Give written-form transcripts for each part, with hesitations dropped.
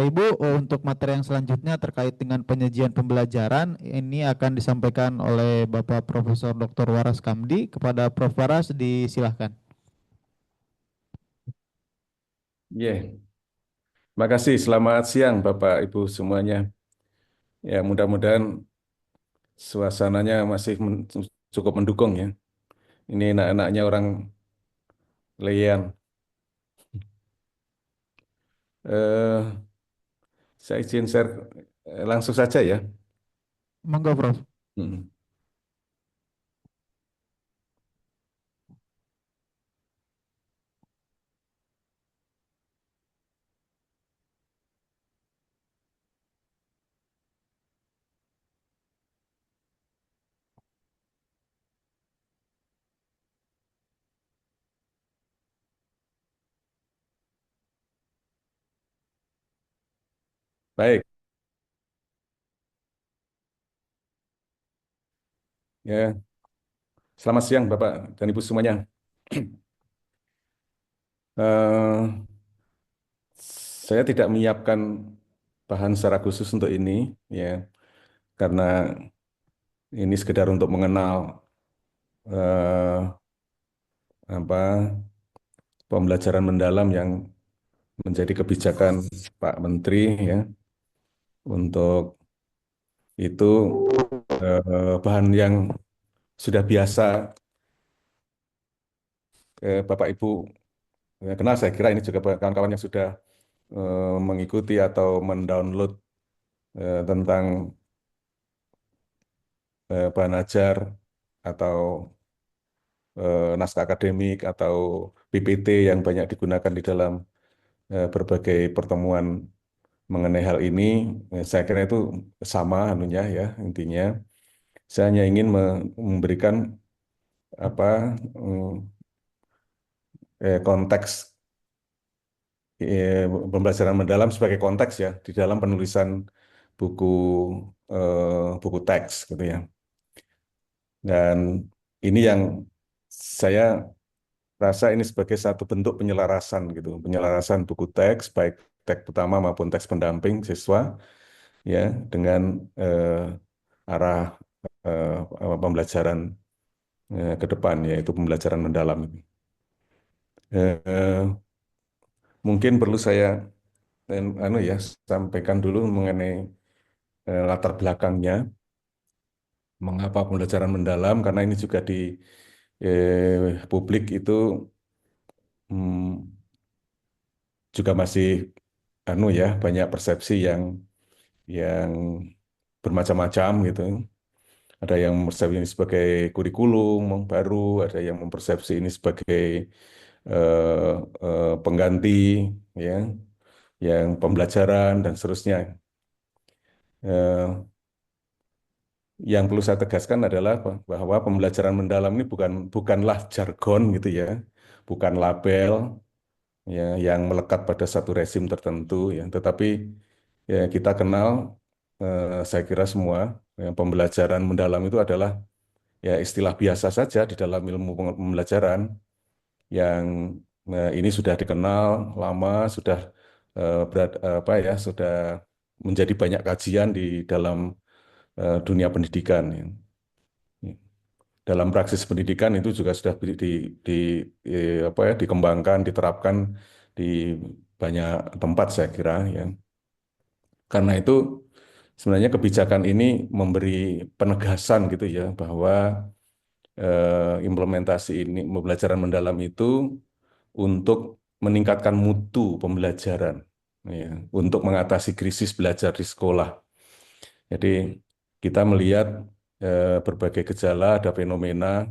Ibu, untuk materi yang selanjutnya terkait dengan penyajian pembelajaran, ini akan disampaikan oleh Bapak Profesor Dr. Waras Kamdi. Kepada Prof. Waras, disilahkan. Iya, makasih. Selamat siang Bapak Ibu semuanya. Ya, mudah-mudahan suasananya masih cukup mendukung ya. Ini enak-enaknya orang Lean. Eh, saya izin share langsung saja ya. Monggo, Prof. Hmm. Baik, ya. Selamat siang Bapak dan Ibu semuanya. Eh, saya tidak menyiapkan bahan secara khusus untuk ini, ya, karena ini sekedar untuk mengenal eh, apa pembelajaran mendalam yang menjadi kebijakan Pak Menteri ya. Untuk itu bahan yang sudah biasa Bapak Ibu kenal, saya kira ini juga kawan-kawan yang sudah mengikuti atau mendownload tentang bahan ajar atau naskah akademik atau PPT yang banyak digunakan di dalam berbagai pertemuan mengenai hal ini. Saya kira itu sama anunya ya, intinya. Saya hanya ingin memberikan apa konteks pembelajaran mendalam sebagai konteks ya di dalam penulisan buku buku teks gitu ya. Dan ini yang saya rasa ini sebagai satu bentuk penyelarasan gitu, penyelarasan buku teks baik teks utama maupun teks pendamping siswa ya dengan arah pembelajaran ke depan yaitu pembelajaran mendalam ini. Eh, Mungkin perlu saya anu ya sampaikan dulu mengenai latar belakangnya, mengapa pembelajaran mendalam, karena ini juga di publik itu hmm, juga masih anu ya banyak persepsi yang bermacam-macam gitu. Ada yang mempersepsi ini sebagai kurikulum baru, ada yang mempersepsi ini sebagai eh, pengganti ya, yang pembelajaran dan seterusnya. Eh, Yang perlu saya tegaskan adalah bahwa pembelajaran mendalam ini bukanlah jargon gitu ya, bukan label ya yang melekat pada satu rezim tertentu ya, tetapi ya kita kenal saya kira semua pembelajaran mendalam itu adalah ya istilah biasa saja di dalam ilmu pembelajaran yang ini sudah dikenal lama, sudah apa ya, sudah menjadi banyak kajian di dalam dunia pendidikan ya. Dalam praksis pendidikan itu juga sudah di, apa ya, dikembangkan, diterapkan di banyak tempat saya kira ya. Karena itu sebenarnya kebijakan ini memberi penegasan gitu ya bahwa implementasi ini pembelajaran mendalam itu untuk meningkatkan mutu pembelajaran ya, untuk mengatasi krisis belajar di sekolah. Jadi kita melihat berbagai gejala, ada fenomena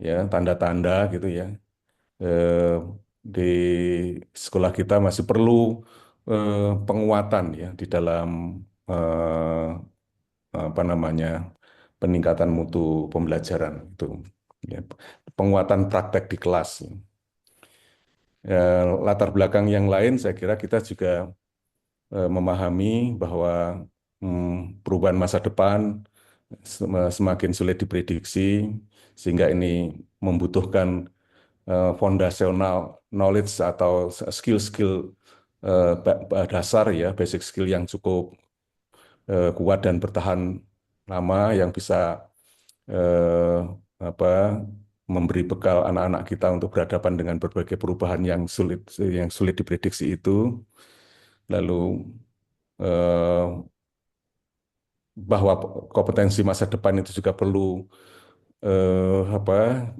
ya, tanda-tanda gitu ya. Eh, di sekolah kita masih perlu penguatan ya di dalam eh, apa namanya peningkatan mutu pembelajaran itu ya. Penguatan praktek di kelas. Ya, latar belakang yang lain saya kira kita juga memahami bahwa perubahan masa depan semakin sulit diprediksi sehingga ini membutuhkan fondasional knowledge atau skill-skill dasar ya, basic skill yang cukup kuat dan bertahan lama yang bisa eh, apa memberi bekal anak-anak kita untuk berhadapan dengan berbagai perubahan yang sulit diprediksi itu. Lalu eh, bahwa kompetensi masa depan itu juga perlu apa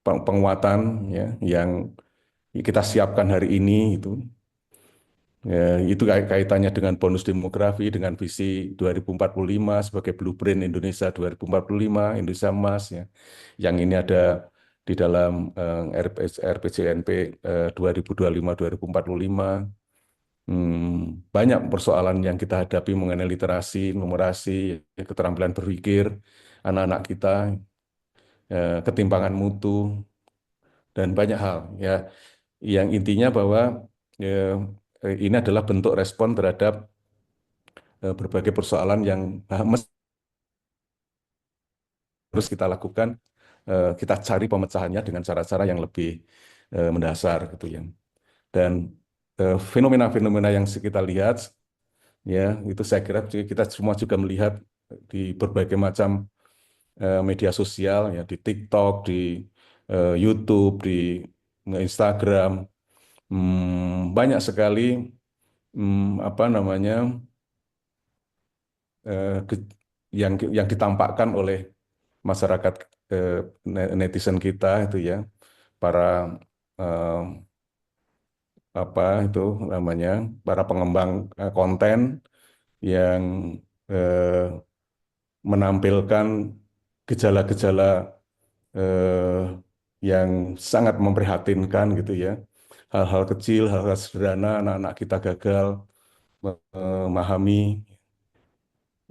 penguatan ya yang kita siapkan hari ini itu. Ya, itu kaitannya dengan bonus demografi, dengan visi 2045 sebagai blueprint Indonesia 2045, Indonesia Emas, ya. Yang ini ada di dalam RPJMP 2025-2045. Banyak persoalan yang kita hadapi mengenai literasi, numerasi, keterampilan berpikir anak-anak kita, ketimpangan mutu, dan banyak hal. Ya, yang intinya bahwa eh, ini adalah bentuk respon terhadap berbagai persoalan yang harus kita lakukan, kita cari pemecahannya dengan cara-cara yang lebih mendasar gitu ya. Dan fenomena-fenomena yang kita lihat ya itu saya kira kita semua juga melihat di berbagai macam media sosial ya, di TikTok, di YouTube, di Instagram. Banyak sekali apa namanya yang ditampakkan oleh masyarakat netizen kita itu ya, para eh, apa itu namanya, para pengembang konten yang eh, menampilkan gejala-gejala eh, yang sangat memprihatinkan gitu ya. Hal-hal kecil, hal-hal sederhana, anak-anak kita gagal memahami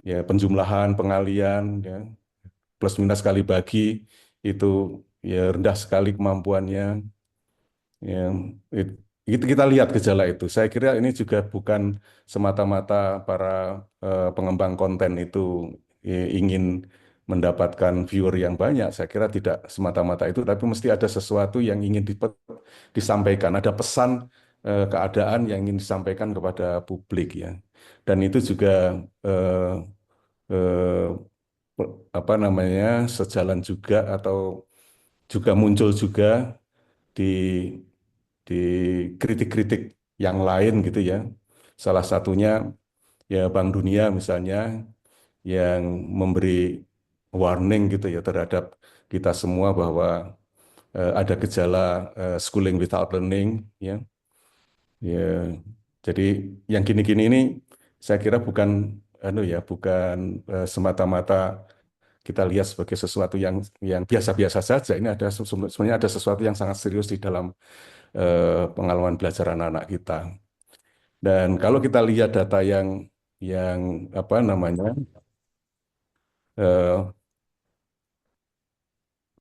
ya penjumlahan, pengalian, ya, plus minus kali bagi itu ya rendah sekali kemampuannya. Ya, it- itu kita lihat gejala itu. Saya kira ini juga bukan semata-mata para pengembang konten itu ingin mendapatkan viewer yang banyak. Saya kira tidak semata-mata itu, tapi mesti ada sesuatu yang ingin disampaikan. Ada pesan keadaan yang ingin disampaikan kepada publik ya. Dan itu juga eh, eh, apa namanya sejalan juga atau juga muncul juga di di kritik-kritik yang lain gitu ya. Salah satunya ya Bank Dunia misalnya yang memberi warning gitu ya terhadap kita semua bahwa ada gejala schooling without learning ya. Ya, jadi yang gini-gini ini saya kira bukan bukan semata-mata kita lihat sebagai sesuatu yang biasa-biasa saja. Ini ada sebenarnya ada sesuatu yang sangat serius di dalam pengalaman belajar anak-anak kita. Dan kalau kita lihat data yang apa namanya eh,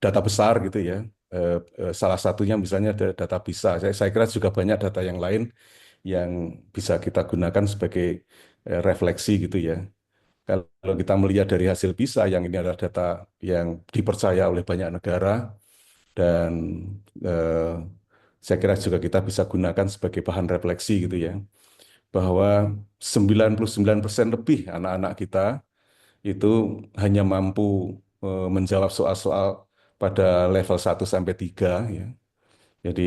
data besar gitu ya, salah satunya misalnya data PISA. Saya kira juga banyak data yang lain yang bisa kita gunakan sebagai refleksi gitu ya. Kalau kita melihat dari hasil PISA yang ini adalah data yang dipercaya oleh banyak negara dan eh, saya kira juga kita bisa gunakan sebagai bahan refleksi gitu ya. Bahwa 99% lebih anak-anak kita itu hanya mampu menjawab soal-soal pada level 1 sampai 3 ya. Jadi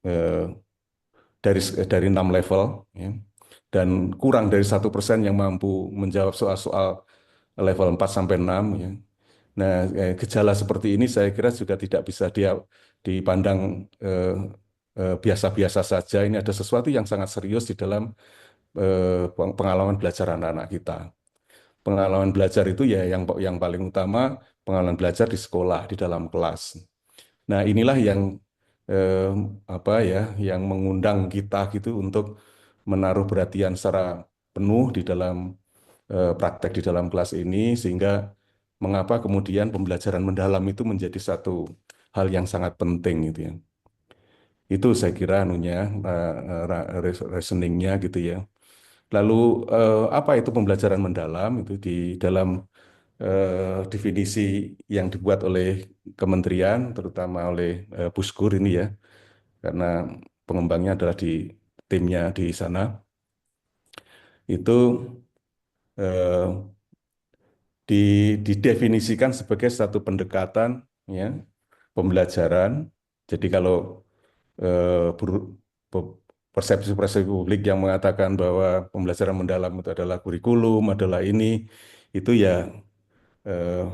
eh, dari 6 level ya. Dan kurang dari 1% yang mampu menjawab soal-soal level 4 sampai 6 ya. Nah, gejala seperti ini saya kira juga tidak bisa dia dipandang biasa-biasa saja. Ini ada sesuatu yang sangat serius di dalam pengalaman belajar anak-anak kita. Pengalaman belajar itu ya yang paling utama pengalaman belajar di sekolah, di dalam kelas. Nah, inilah yang eh, apa ya, yang mengundang kita gitu untuk menaruh perhatian secara penuh di dalam praktek di dalam kelas ini sehingga mengapa kemudian pembelajaran mendalam itu menjadi satu hal yang sangat penting gitu ya. Itu saya kira anunya reasoningnya gitu ya. Lalu apa itu pembelajaran mendalam? Itu di dalam definisi yang dibuat oleh kementerian, terutama oleh Puskur ini ya, karena pengembangnya adalah di timnya di sana itu eh, didefinisikan sebagai satu pendekatan ya pembelajaran. Jadi kalau pe- persepsi-persepsi publik yang mengatakan bahwa pembelajaran mendalam itu adalah kurikulum, adalah ini, itu ya eh,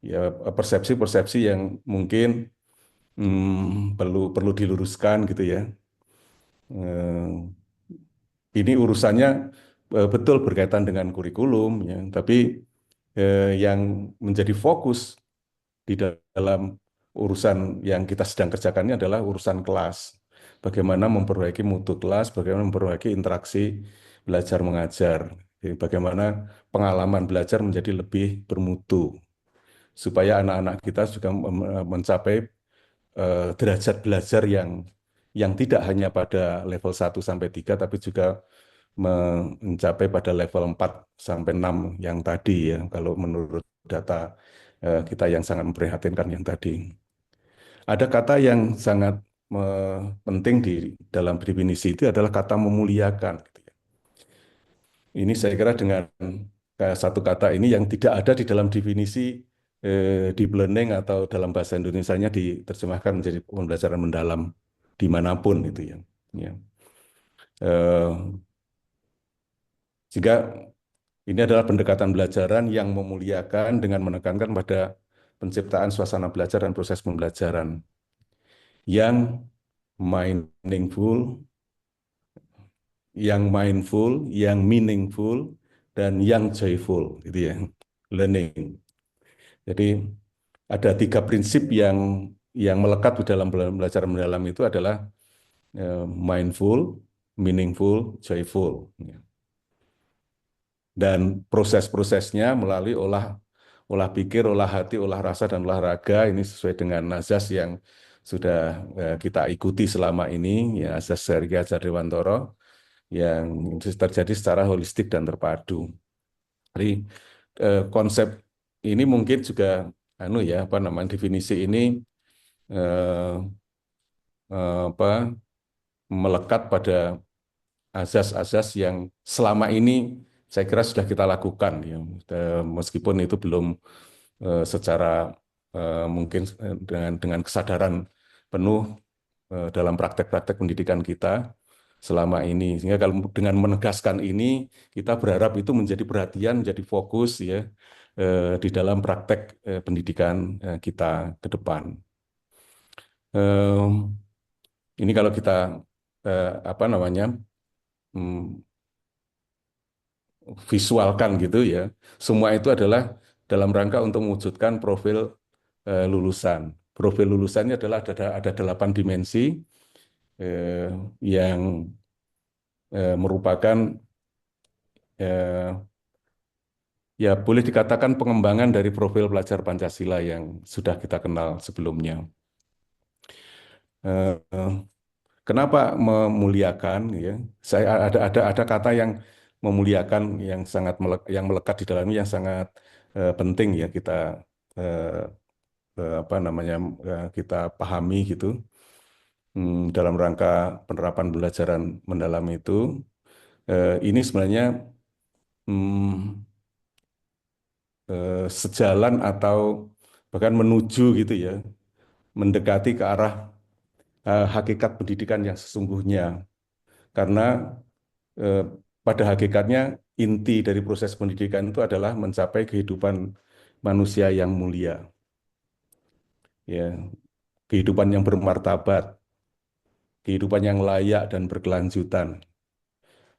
ya persepsi-persepsi yang mungkin perlu perlu diluruskan gitu ya. Eh, ini urusannya betul berkaitan dengan kurikulum ya, tapi yang menjadi fokus di dalam urusan yang kita sedang kerjakan ini adalah urusan kelas. Bagaimana memperbaiki mutu kelas, bagaimana memperbaiki interaksi belajar mengajar, bagaimana pengalaman belajar menjadi lebih bermutu, supaya anak-anak kita juga mencapai derajat belajar yang tidak hanya pada level 1 sampai 3, tapi juga mencapai pada level 4 sampai 6 yang tadi ya, kalau menurut data kita yang sangat memprihatinkan yang tadi. Ada kata yang sangat penting di dalam definisi itu adalah kata memuliakan, gitu ya. Ini saya kira dengan satu kata ini yang tidak ada di dalam definisi deep learning atau dalam bahasa Indonesianya diterjemahkan menjadi pembelajaran mendalam dimanapun itu ya. Ya. Eh, Sehingga ini adalah pendekatan belajaran yang memuliakan dengan menekankan pada penciptaan suasana belajar dan proses pembelajaran yang meaningful, yang meaningful, dan yang joyful, gitu ya, learning. Jadi ada 3 prinsip yang melekat di dalam belajar mendalam itu adalah mindful, meaningful, joyful. Dan proses-prosesnya melalui olah pikir, olah hati, olah rasa, dan olahraga ini sesuai dengan azas yang sudah kita ikuti selama ini, ya azas Sergi Ajar Dewantoro yang terjadi secara holistik dan terpadu. Jadi konsep ini mungkin juga apa namanya definisi ini eh, apa melekat pada azas-azas yang selama ini saya kira sudah kita lakukan ya. Meskipun itu belum secara mungkin dengan kesadaran penuh dalam praktek-praktek pendidikan kita selama ini. Sehingga kalau dengan menegaskan ini, kita berharap itu menjadi perhatian, menjadi fokus ya di dalam praktek pendidikan kita ke depan. Em, ini kalau kita apa namanya mm, visualkan gitu ya, semua itu adalah dalam rangka untuk mewujudkan profil lulusan. Profil lulusannya adalah ada 8 dimensi eh, yang merupakan eh, ya boleh dikatakan pengembangan dari profil pelajar Pancasila yang sudah kita kenal sebelumnya. Eh, Kenapa memuliakan ya? Saya ada kata yang memuliakan yang sangat yang melekat di dalamnya yang sangat penting ya kita eh, apa namanya kita pahami gitu. Dalam rangka penerapan pembelajaran mendalam itu ini sebenarnya hmm, sejalan atau bahkan menuju gitu ya, mendekati ke arah hakikat pendidikan yang sesungguhnya. Karena eh, pada hakikatnya inti dari proses pendidikan itu adalah mencapai kehidupan manusia yang mulia, ya, kehidupan yang bermartabat, kehidupan yang layak dan berkelanjutan,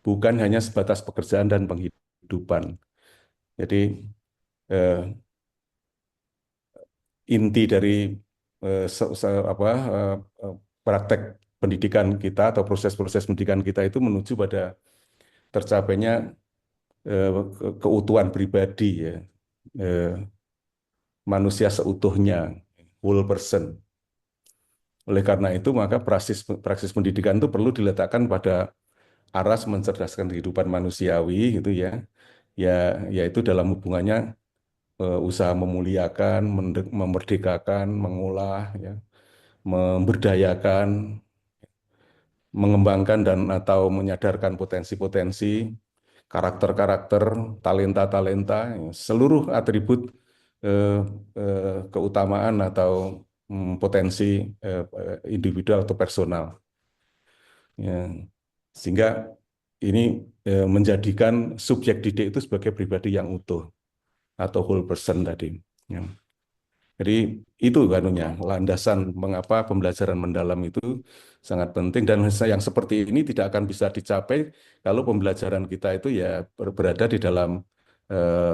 bukan hanya sebatas pekerjaan dan penghidupan. Jadi eh, inti dari apa praktek pendidikan kita atau proses-proses pendidikan kita itu menuju pada tercapainya keutuhan pribadi ya, eh, manusia seutuhnya, whole person. Oleh karena itu maka praksis praksis pendidikan itu perlu diletakkan pada aras mencerdaskan kehidupan manusiawi gitu ya, ya yaitu dalam hubungannya usaha memuliakan, memerdekakan, mengolah, ya, memberdayakan, mengembangkan dan atau menyadarkan potensi-potensi, karakter-karakter, talenta-talenta, seluruh atribut eh, keutamaan atau potensi individual atau personal. Ya. Sehingga ini menjadikan subjek didik itu sebagai pribadi yang utuh atau whole person tadi. Ya. Jadi itu kanunya landasan mengapa pembelajaran mendalam itu sangat penting dan yang seperti ini tidak akan bisa dicapai kalau pembelajaran kita itu ya berada di dalam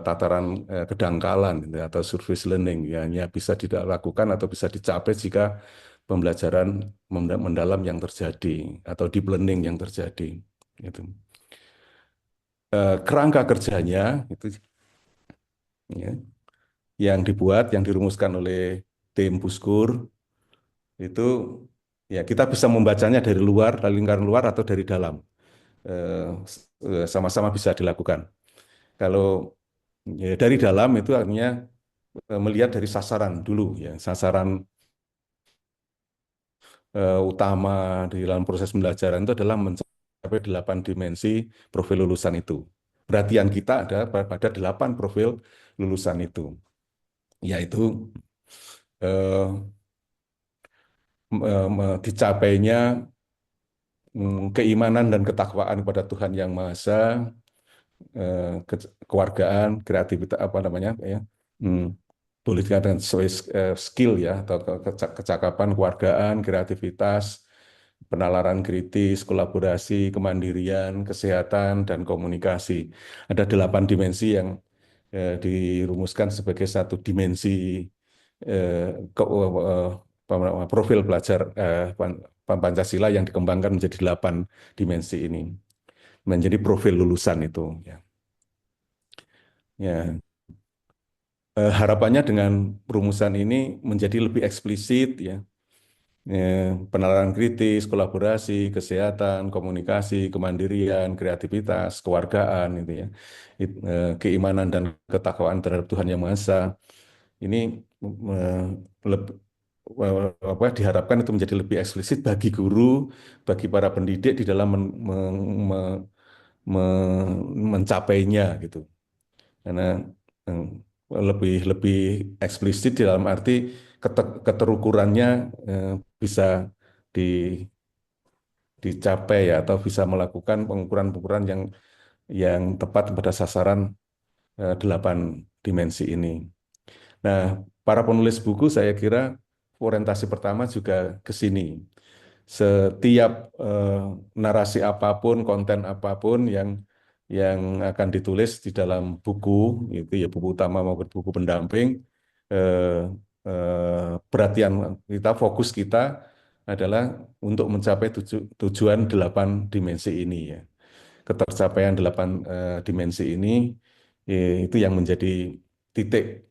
tataran kedangkalan gitu, atau surface learning ya hanya bisa dilakukan atau bisa dicapai jika pembelajaran mendalam yang terjadi atau deep learning yang terjadi gitu. Kerangka kerjanya itu ya, yang dibuat yang dirumuskan oleh tim Puskur itu ya kita bisa membacanya dari luar, dari lingkaran luar atau dari dalam. Sama-sama bisa dilakukan. Kalau ya, dari dalam itu artinya melihat dari sasaran dulu ya, sasaran utama di dalam proses pembelajaran itu adalah mencapai 8 dimensi profil lulusan itu. Perhatian kita ada pada 8 profil lulusan itu, yaitu eh, dicapainya keimanan dan ketakwaan kepada Tuhan Yang Maha Esa, kewargaan, kreativitas apa namanya ya, hmm, boleh dikatakan sesuai skill ya atau kecakapan, kewargaan, kreativitas, penalaran kritis, kolaborasi, kemandirian, kesehatan dan komunikasi. Ada 8 dimensi yang dirumuskan sebagai satu dimensi profil pelajar Pancasila yang dikembangkan menjadi 8 dimensi ini, menjadi profil lulusan itu. Ya. Ya, harapannya dengan rumusan ini menjadi lebih eksplisit ya. Penalaran kritis, kolaborasi, kesehatan, komunikasi, kemandirian, kreativitas, kewargaan itu ya. Keimanan dan ketakwaan terhadap Tuhan Yang Maha Esa. Ini eh, leb- apa diharapkan itu menjadi lebih eksplisit bagi guru, bagi para pendidik di dalam mencapainya gitu. Karena eh, lebih lebih eksplisit di dalam arti keterukurannya bisa di, dicapai ya, atau bisa melakukan pengukuran-pengukuran yang tepat pada sasaran 8 dimensi ini. Nah, para penulis buku saya kira orientasi pertama juga ke sini. Setiap narasi apapun, konten apapun yang akan ditulis di dalam buku, itu ya buku utama maupun buku pendamping, eh, perhatian kita, fokus kita adalah untuk mencapai tujuan 8 dimensi ini ya. Ketercapaian 8 dimensi ini itu yang menjadi titik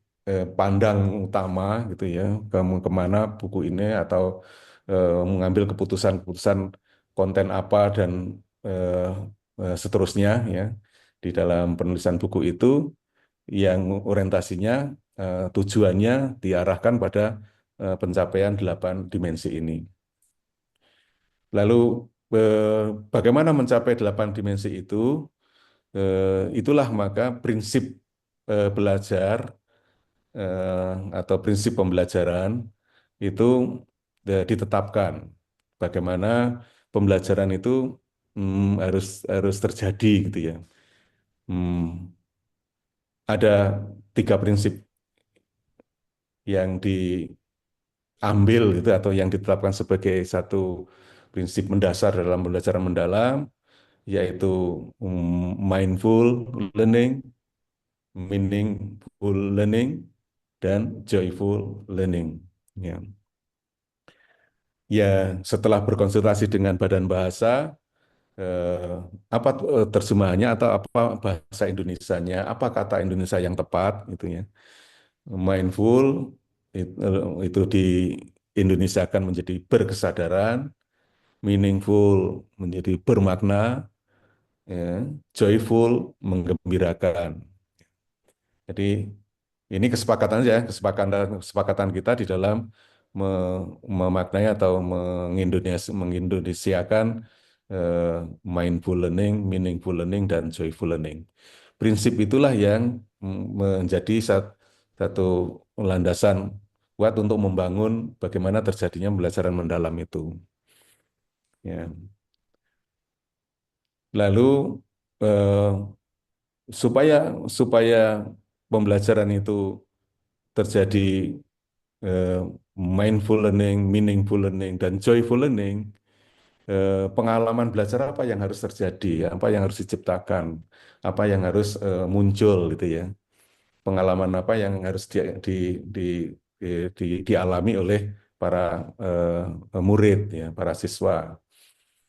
pandang utama gitu ya, kemana buku ini atau mengambil keputusan-keputusan konten apa dan eh, seterusnya ya di dalam penulisan buku itu yang orientasinya tujuannya diarahkan pada pencapaian 8 dimensi ini. Lalu bagaimana mencapai 8 dimensi itu? Itulah maka prinsip belajar atau prinsip pembelajaran itu ditetapkan. Bagaimana pembelajaran itu harus harus terjadi gitu ya. Hmm, ada 3 prinsip yang diambil itu atau yang ditetapkan sebagai satu prinsip mendasar dalam pembelajaran mendalam, yaitu mindful learning, meaningful learning, dan joyful learning. Ya. Ya, setelah berkonsultasi dengan Badan Bahasa, eh, apa terjemahannya atau apa bahasa Indonesianya, apa kata Indonesia yang tepat, gitu ya. Mindful itu di Indonesia akan menjadi berkesadaran, meaningful menjadi bermakna, ya, joyful menggembirakan. Jadi ini kesepakatan ya, kesepakatan kita di dalam memaknai atau mengindonesiakan mindful learning, meaningful learning, dan joyful learning. Prinsip itulah yang menjadi satu landasan kuat untuk membangun bagaimana terjadinya pembelajaran mendalam itu. Ya. Lalu eh, supaya supaya pembelajaran itu terjadi eh, mindful learning, meaningful learning, dan joyful learning, pengalaman belajar apa yang harus terjadi, apa yang harus diciptakan, apa yang harus muncul gitu ya. Pengalaman apa yang harus di, dialami oleh para murid ya, para siswa,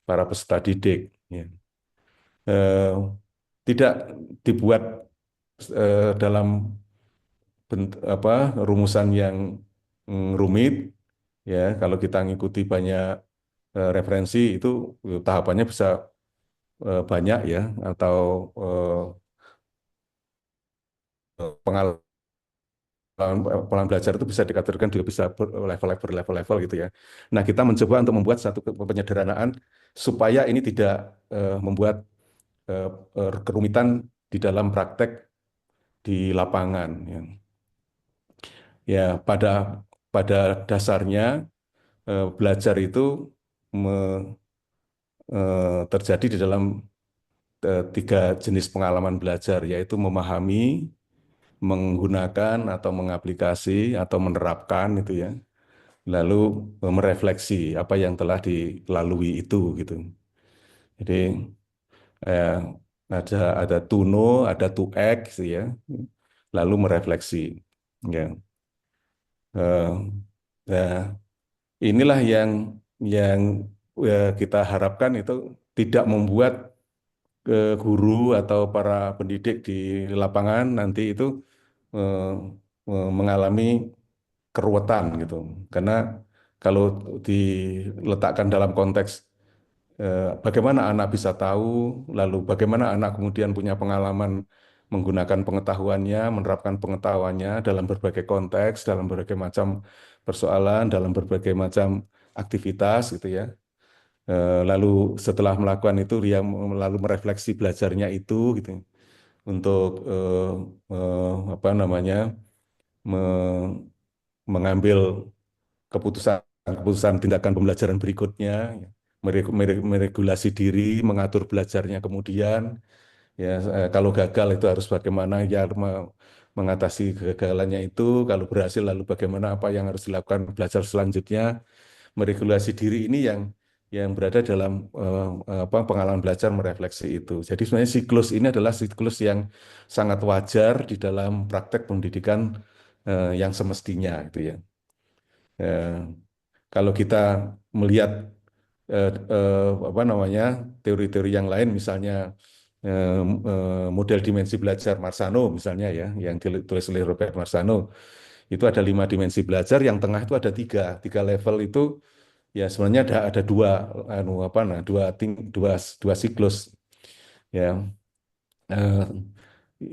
para peserta didik ya. Eh, Tidak dibuat dalam apa rumusan yang rumit ya. Kalau kita ngikuti banyak referensi itu tahapannya bisa banyak ya, atau pengalaman pengalaman belajar itu bisa dikategorikan juga bisa level-level gitu ya. Nah, kita mencoba untuk membuat satu penyederhanaan supaya ini tidak membuat kerumitan di dalam praktek di lapangan ya. Ya, pada dasarnya belajar itu terjadi di dalam tiga jenis pengalaman belajar, yaitu memahami, menggunakan atau mengaplikasi atau menerapkan itu ya, lalu merefleksi apa yang telah dilalui itu gitu. Jadi eh, ada to know, ada to act gitu ya, lalu merefleksi. Ya. Eh, nah, inilah yang kita harapkan itu tidak membuat guru atau para pendidik di lapangan nanti itu eh, mengalami keruwetan gitu. Karena kalau diletakkan dalam konteks bagaimana anak bisa tahu, lalu bagaimana anak kemudian punya pengalaman menggunakan pengetahuannya, menerapkan pengetahuannya dalam berbagai konteks, dalam berbagai macam persoalan, dalam berbagai macam aktivitas gitu ya. Lalu setelah melakukan itu dia lalu merefleksi belajarnya itu gitu untuk apa namanya mengambil keputusan keputusan tindakan pembelajaran berikutnya, ya. Meregulasi diri, mengatur belajarnya kemudian, ya kalau gagal itu harus bagaimana ya mengatasi kegagalannya itu, kalau berhasil lalu bagaimana apa yang harus dilakukan belajar selanjutnya, meregulasi diri ini yang berada dalam apa pengalaman belajar merefleksi itu. Jadi sebenarnya siklus ini adalah siklus yang sangat wajar di dalam praktek pendidikan yang semestinya itu ya. Eh, Kalau kita melihat apa namanya teori-teori yang lain, misalnya model dimensi belajar Marsano misalnya ya, yang ditulis oleh Robert Marsano, itu ada 5 dimensi belajar, yang tengah itu ada tiga level itu ya sebenarnya ada dua apa nah dua siklus ya. Eh,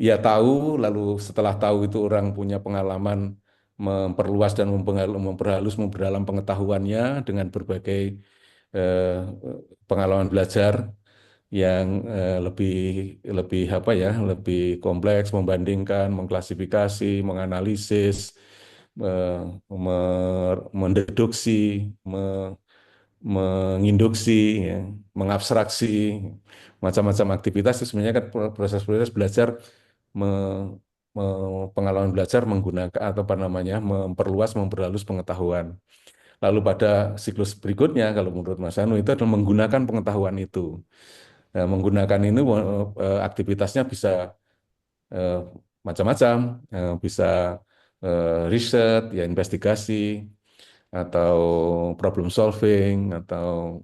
Ya tahu, lalu setelah tahu itu orang punya pengalaman memperluas dan memperhalus, memperdalam pengetahuannya dengan berbagai eh, pengalaman belajar yang lebih lebih apa ya, lebih kompleks, membandingkan, mengklasifikasi, menganalisis, eh, mendeduksi, menginduksi, ya, mengabstraksi, macam-macam aktivitas itu sebenarnya kan proses-proses belajar, pengalaman belajar menggunakan atau apa namanya memperluas, memperhalus pengetahuan. Lalu pada siklus berikutnya, kalau menurut Mas Anu itu adalah menggunakan pengetahuan itu. Nah, menggunakan ini aktivitasnya bisa eh, macam-macam, bisa riset, ya investigasi, atau problem solving, atau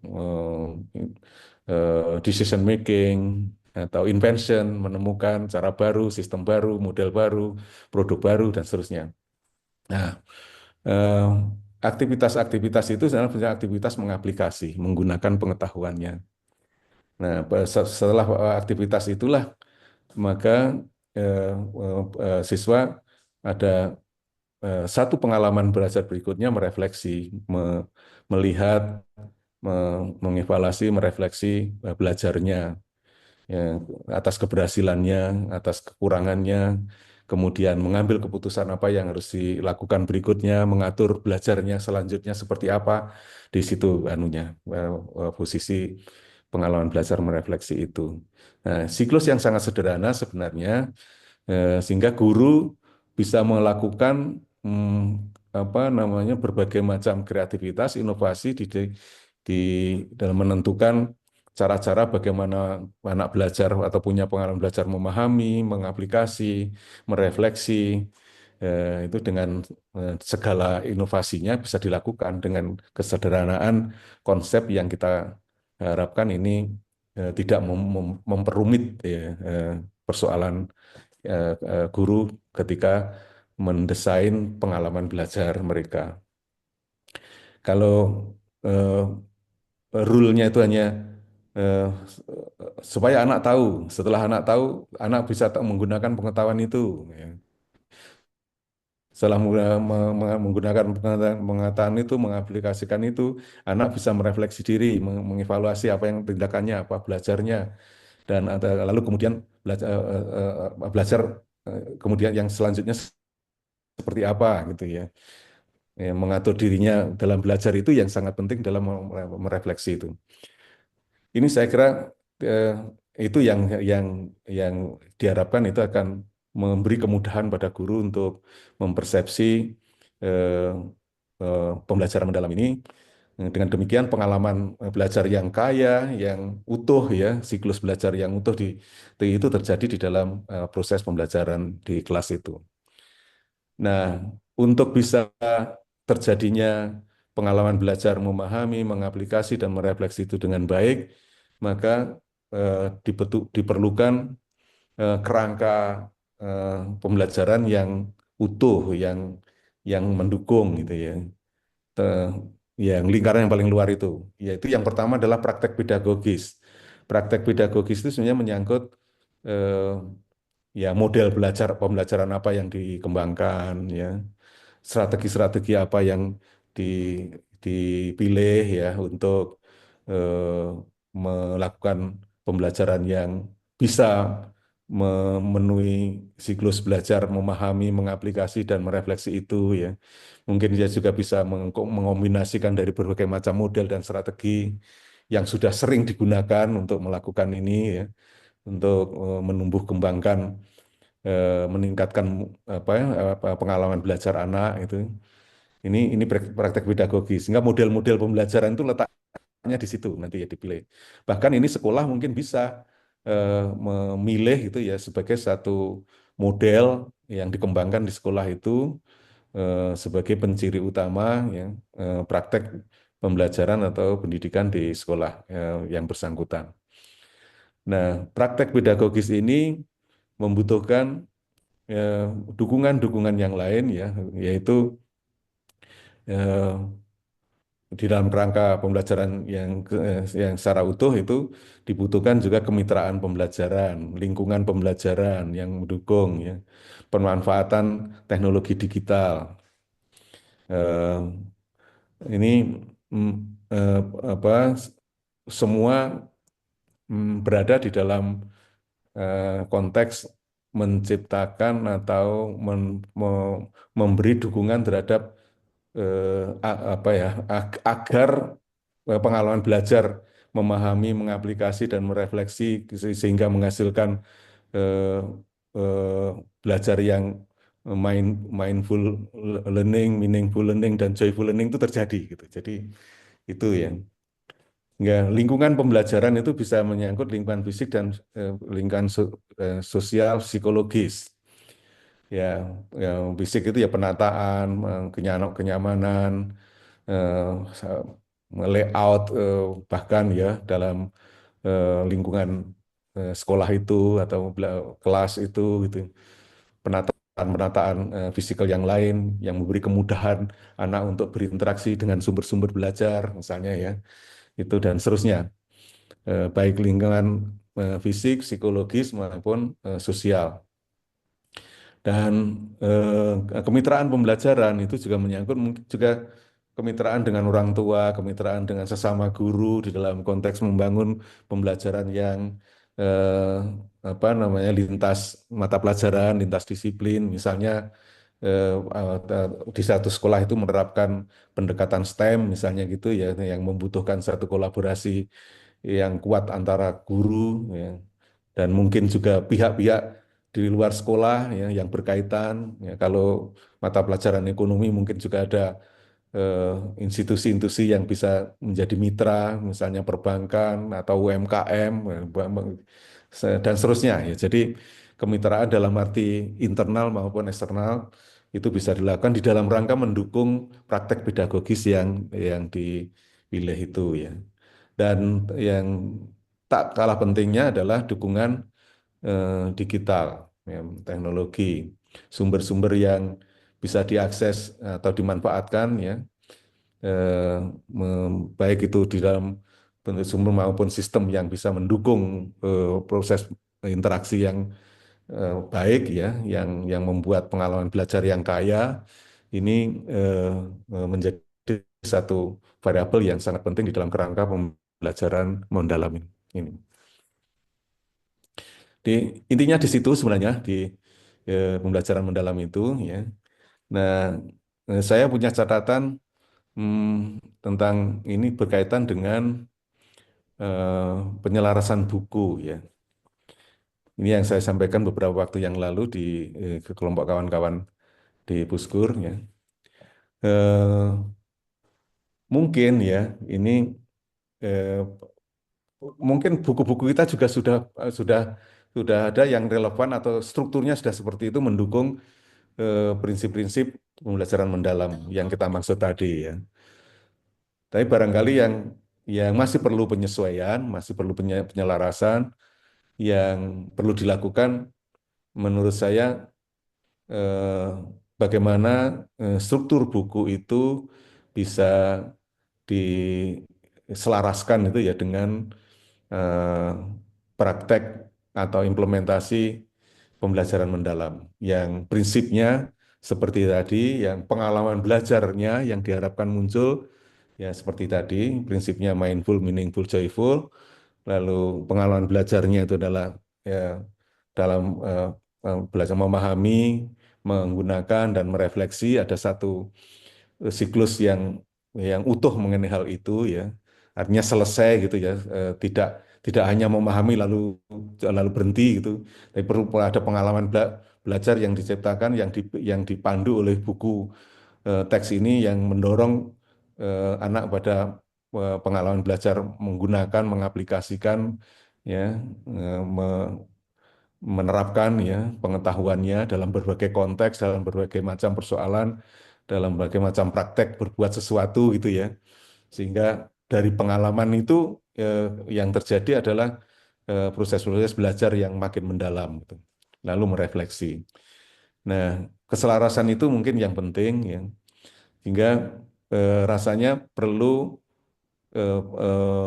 decision making, atau invention, menemukan cara baru, sistem baru, model baru, produk baru, dan seterusnya. Nah, eh, aktivitas-aktivitas itu sebenarnya aktivitas mengaplikasi, menggunakan pengetahuannya. Nah, setelah aktivitas itulah maka siswa ada satu pengalaman belajar berikutnya merefleksi, melihat, mengevaluasi, merefleksi belajarnya, ya, atas keberhasilannya, atas kekurangannya, kemudian mengambil keputusan apa yang harus dilakukan berikutnya, mengatur belajarnya selanjutnya seperti apa, di situ anunya, posisi pengalaman belajar merefleksi itu. Nah, siklus yang sangat sederhana sebenarnya, sehingga guru bisa melakukan apa namanya, berbagai macam kreativitas, inovasi di dalam menentukan cara-cara bagaimana anak belajar atau punya pengalaman belajar memahami, mengaplikasi, merefleksi, itu dengan segala inovasinya bisa dilakukan dengan kesederhanaan konsep yang kita harapkan ini tidak memperumit, ya, persoalan guru ketika mendesain pengalaman belajar mereka. Kalau eh, rule-nya itu hanya eh, supaya anak tahu, setelah anak tahu, anak bisa menggunakan pengetahuan itu. Ya. Setelah menggunakan pengetahuan itu, mengaplikasikan itu, anak bisa merefleksi diri, mengevaluasi apa yang tindakannya, apa belajarnya, dan lalu kemudian belajar, kemudian yang selanjutnya seperti apa gitu ya. Ya, mengatur dirinya dalam belajar itu yang sangat penting dalam merefleksi itu. Ini saya kira eh, itu yang diharapkan itu akan memberi kemudahan pada guru untuk mempersepsi eh, pembelajaran mendalam ini. Dengan demikian pengalaman belajar yang kaya, yang utuh ya, siklus belajar yang utuh itu terjadi di dalam proses pembelajaran di kelas itu. Nah, untuk bisa terjadinya pengalaman belajar memahami, mengaplikasi, dan merefleksi itu dengan baik, maka diperlukan kerangka pembelajaran yang utuh, yang mendukung gitu ya. Te- yang lingkaran yang paling luar itu, yaitu yang pertama adalah praktek pedagogis. Praktek pedagogis itu sebenarnya menyangkut eh, ya model belajar pembelajaran apa yang dikembangkan, ya strategi-strategi apa yang di, dipilih ya untuk eh, melakukan pembelajaran yang bisa memenuhi siklus belajar, memahami, mengaplikasi, dan merefleksi itu ya. Mungkin dia juga bisa mengombinasikan dari berbagai macam model dan strategi yang sudah sering digunakan untuk melakukan ini ya, untuk menumbuh kembangkan, meningkatkan apa ya, pengalaman belajar anak itu. Ini praktek pedagogi, sehingga model-model pembelajaran itu letaknya di situ nanti ya dipilih. Bahkan ini sekolah mungkin bisa memilih itu ya sebagai satu model yang dikembangkan di sekolah itu sebagai penciri utama ya, praktek pembelajaran atau pendidikan di sekolah yang bersangkutan. Nah, praktek pedagogis ini membutuhkan dukungan-dukungan yang lain ya, yaitu di dalam kerangka pembelajaran yang secara utuh itu dibutuhkan juga kemitraan pembelajaran, lingkungan pembelajaran yang mendukung ya, pemanfaatan teknologi digital. Eh, ini mm, eh, apa semua berada di dalam konteks menciptakan atau memberi dukungan terhadap apa ya, agar pengalaman belajar memahami, mengaplikasi, dan merefleksi sehingga menghasilkan eh, eh, belajar yang mindful learning, meaningful learning, dan joyful learning itu terjadi gitu. Jadi itu ya. Nggak, lingkungan pembelajaran itu bisa menyangkut lingkungan fisik dan lingkungan sosial, psikologis. Ya, yang fisik itu ya penataan, kenyamanan, layout, bahkan ya dalam lingkungan sekolah itu atau kelas itu gitu. Penataan-penataan fisikal yang lain yang memberi kemudahan anak untuk berinteraksi dengan sumber-sumber belajar misalnya ya. Itu dan seterusnya. Baik lingkungan fisik, psikologis maupun sosial. Dan kemitraan pembelajaran itu juga menyangkut mungkin juga kemitraan dengan orang tua, kemitraan dengan sesama guru di dalam konteks membangun pembelajaran yang eh, apa namanya lintas mata pelajaran, lintas disiplin, misalnya di satu sekolah itu menerapkan pendekatan STEM misalnya gitu ya, yang membutuhkan satu kolaborasi yang kuat antara guru ya, dan mungkin juga pihak-pihak di luar sekolah ya yang berkaitan ya, kalau mata pelajaran ekonomi mungkin juga ada eh, institusi-institusi yang bisa menjadi mitra, misalnya perbankan atau UMKM dan seterusnya ya. Jadi kemitraan dalam arti internal maupun eksternal itu bisa dilakukan di dalam rangka mendukung praktek pedagogis yang dipilih itu ya. Dan yang tak kalah pentingnya adalah dukungan digital, ya, teknologi, sumber-sumber yang bisa diakses atau dimanfaatkan ya, baik itu di dalam bentuk sumber maupun sistem yang bisa mendukung proses interaksi yang baik ya, yang membuat pengalaman belajar yang kaya ini menjadi satu variabel yang sangat penting di dalam kerangka pembelajaran mendalam ini. Di, intinya di situ sebenarnya di pembelajaran mendalam itu ya. Nah, saya punya catatan tentang ini berkaitan dengan penyelarasan buku ya. Ini yang saya sampaikan beberapa waktu yang lalu ke kelompok kawan-kawan di Puskur ya. Eh, Mungkin ya ini eh, mungkin buku-buku kita juga sudah ada yang relevan atau strukturnya sudah seperti itu mendukung prinsip-prinsip pembelajaran mendalam yang kita maksud tadi ya. Tapi barangkali yang masih perlu penyesuaian, masih perlu penyelarasan, yang perlu dilakukan menurut saya eh, bagaimana struktur buku itu bisa diselaraskan itu ya dengan eh, praktek atau implementasi pembelajaran mendalam yang prinsipnya seperti tadi, yang pengalaman belajarnya yang diharapkan muncul ya seperti tadi, prinsipnya mindful, meaningful, joyful, lalu pengalaman belajarnya itu adalah ya dalam belajar memahami, menggunakan dan merefleksi ada satu siklus yang utuh mengenai hal itu ya. Artinya selesai gitu ya, tidak hanya memahami lalu berhenti gitu, tapi perlu ada pengalaman belajar yang diciptakan yang dipandu oleh buku teks ini yang mendorong anak pada pengalaman belajar menggunakan, mengaplikasikan ya, menerapkan ya pengetahuannya dalam berbagai konteks, dalam berbagai macam persoalan, dalam berbagai macam praktek berbuat sesuatu gitu ya. Sehingga dari pengalaman itu yang terjadi adalah proses-proses belajar yang makin mendalam gitu. Lalu merefleksi. Nah, keselarasan itu mungkin yang penting ya. Sehingga rasanya perlu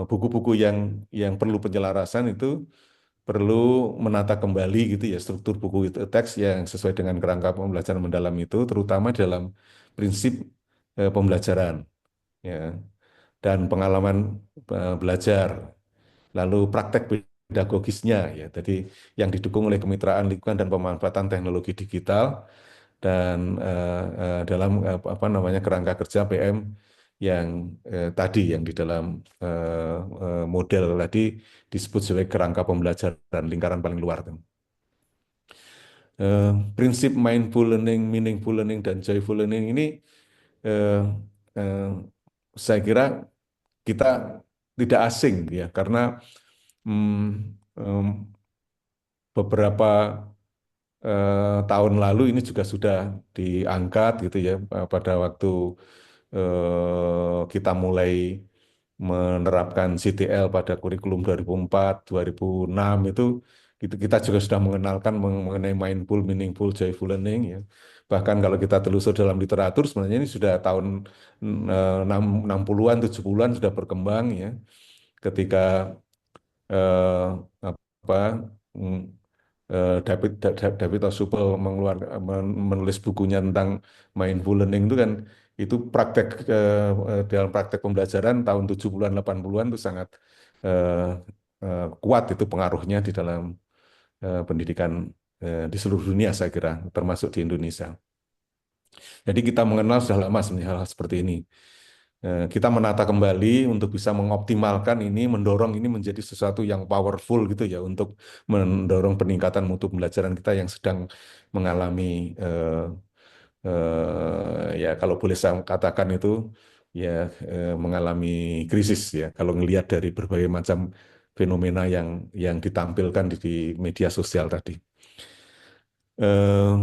buku-buku yang perlu penyelarasan itu perlu menata kembali gitu ya struktur buku itu teks yang sesuai dengan kerangka pembelajaran mendalam itu terutama dalam prinsip pembelajaran ya dan pengalaman belajar lalu praktek pedagogisnya ya jadi yang didukung oleh kemitraan lingkungan dan pemanfaatan teknologi digital dan dalam apa namanya kerangka kerja PM yang tadi yang di dalam model tadi disebut sebagai kerangka pembelajaran lingkaran paling luar. Prinsip mindful learning, meaningful learning, dan joyful learning ini eh, eh, saya kira kita tidak asing ya karena mm, em, beberapa tahun lalu ini juga sudah diangkat gitu ya pada waktu kita mulai menerapkan CTL pada kurikulum 2004, 2006 itu kita juga sudah mengenalkan mengenai mindful, meaningful, joyful learning ya. Bahkan kalau kita telusur dalam literatur sebenarnya ini sudah tahun 60-an, 70-an sudah berkembang ya. Ketika eh, apa mm, David Ausubel menulis bukunya tentang mindful learning itu kan, itu praktek dalam praktek pembelajaran tahun 70-an 80-an itu sangat eh, kuat itu pengaruhnya di dalam pendidikan di seluruh dunia saya kira, termasuk di Indonesia. Jadi kita mengenal sudah lama sebenarnya hal-hal seperti ini. Kita menata kembali untuk bisa mengoptimalkan ini, mendorong ini menjadi sesuatu yang powerful gitu ya, untuk mendorong peningkatan mutu pembelajaran kita yang sedang mengalami ya kalau boleh saya katakan itu ya mengalami krisis ya, kalau ngelihat dari berbagai macam fenomena yang ditampilkan di media sosial tadi. Eh,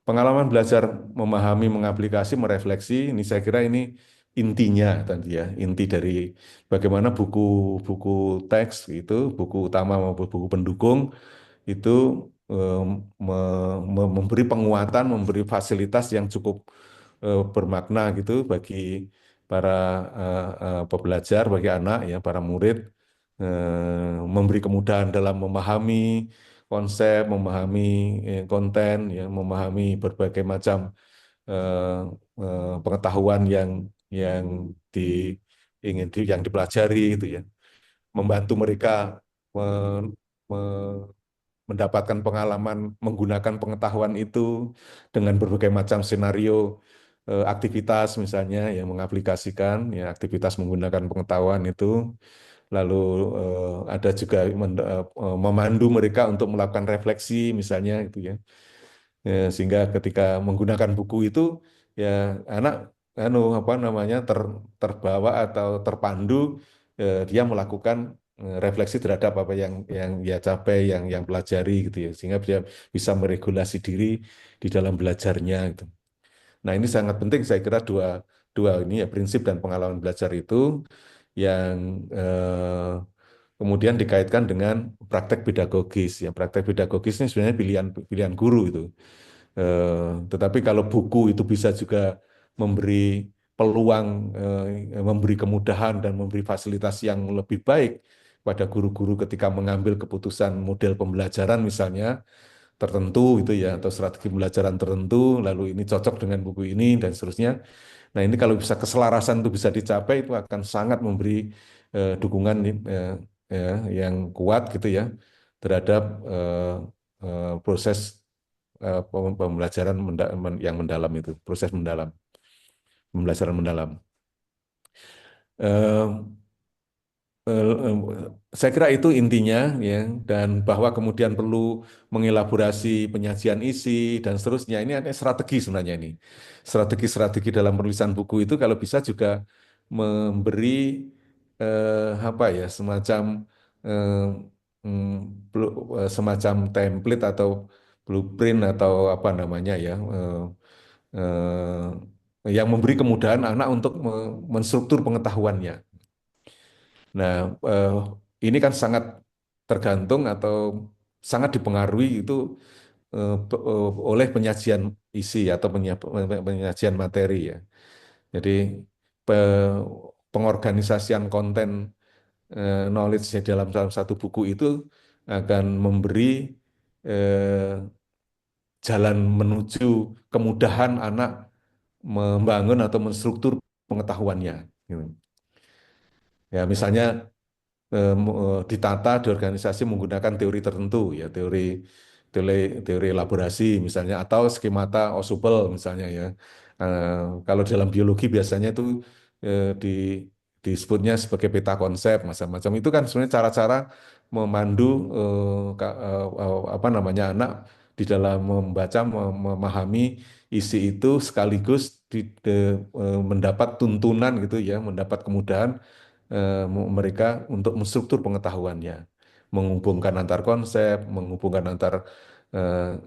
Pengalaman belajar, memahami, mengaplikasi, merefleksi, ini saya kira ini intinya tadi ya, inti dari bagaimana buku-buku teks itu, buku utama maupun buku pendukung itu eh, memberi penguatan, memberi fasilitas yang cukup bermakna gitu bagi para pembelajar, bagi anak ya, para murid, memberi kemudahan dalam memahami konsep, memahami konten, ya, memahami berbagai macam eh, pengetahuan yang di, yang dipelajari itu ya, membantu mereka me- me- mendapatkan pengalaman menggunakan pengetahuan itu dengan berbagai macam skenario aktivitas misalnya yang mengaplikasikan ya aktivitas menggunakan pengetahuan itu. Lalu ada juga memandu mereka untuk melakukan refleksi misalnya itu ya. Sehingga ketika menggunakan buku itu ya anak apa namanya terbawa atau terpandu, dia melakukan refleksi terhadap apa yang dia capai, yang pelajari gitu ya, sehingga dia bisa meregulasi diri di dalam belajarnya gitu. Nah, ini sangat penting saya kira dua dua ini ya, prinsip dan pengalaman belajar itu yang kemudian dikaitkan dengan praktek pedagogis. Ya, praktek pedagogis ini sebenarnya pilihan pilihan guru itu. Tetapi kalau buku itu bisa juga memberi peluang, memberi kemudahan dan memberi fasilitas yang lebih baik pada guru-guru ketika mengambil keputusan model pembelajaran misalnya tertentu itu ya, atau strategi pembelajaran tertentu, lalu ini cocok dengan buku ini dan seterusnya. Nah, ini kalau bisa keselarasan itu bisa dicapai, itu akan sangat memberi dukungan ya, yang kuat gitu ya terhadap proses pembelajaran yang mendalam itu, proses mendalam, pembelajaran mendalam. Eh, saya kira itu intinya ya, dan bahwa kemudian perlu mengelaborasi penyajian isi dan seterusnya. Ini ada strategi sebenarnya ini. Strategi-strategi dalam penulisan buku itu kalau bisa juga memberi apa ya semacam eh, semacam template atau blueprint atau apa namanya ya yang memberi kemudahan anak untuk menstruktur pengetahuannya. Nah, ini kan sangat tergantung atau sangat dipengaruhi itu oleh penyajian isi atau penyajian materi ya. Jadi pe- pengorganisasian konten knowledge dalam satu buku itu akan memberi eh, jalan menuju kemudahan anak membangun atau menstruktur pengetahuannya. Gitu. Ya, misalnya ditata di organisasi menggunakan teori tertentu ya teori teori elaborasi misalnya atau skemata Ausubel misalnya ya. Kalau dalam biologi biasanya itu di disebutnya sebagai peta konsep macam-macam itu kan sebenarnya cara-cara memandu apa namanya anak di dalam membaca memahami isi itu sekaligus mendapat tuntunan gitu ya mendapat kemudahan mereka untuk menstruktur pengetahuannya, menghubungkan antar konsep, menghubungkan antar eh,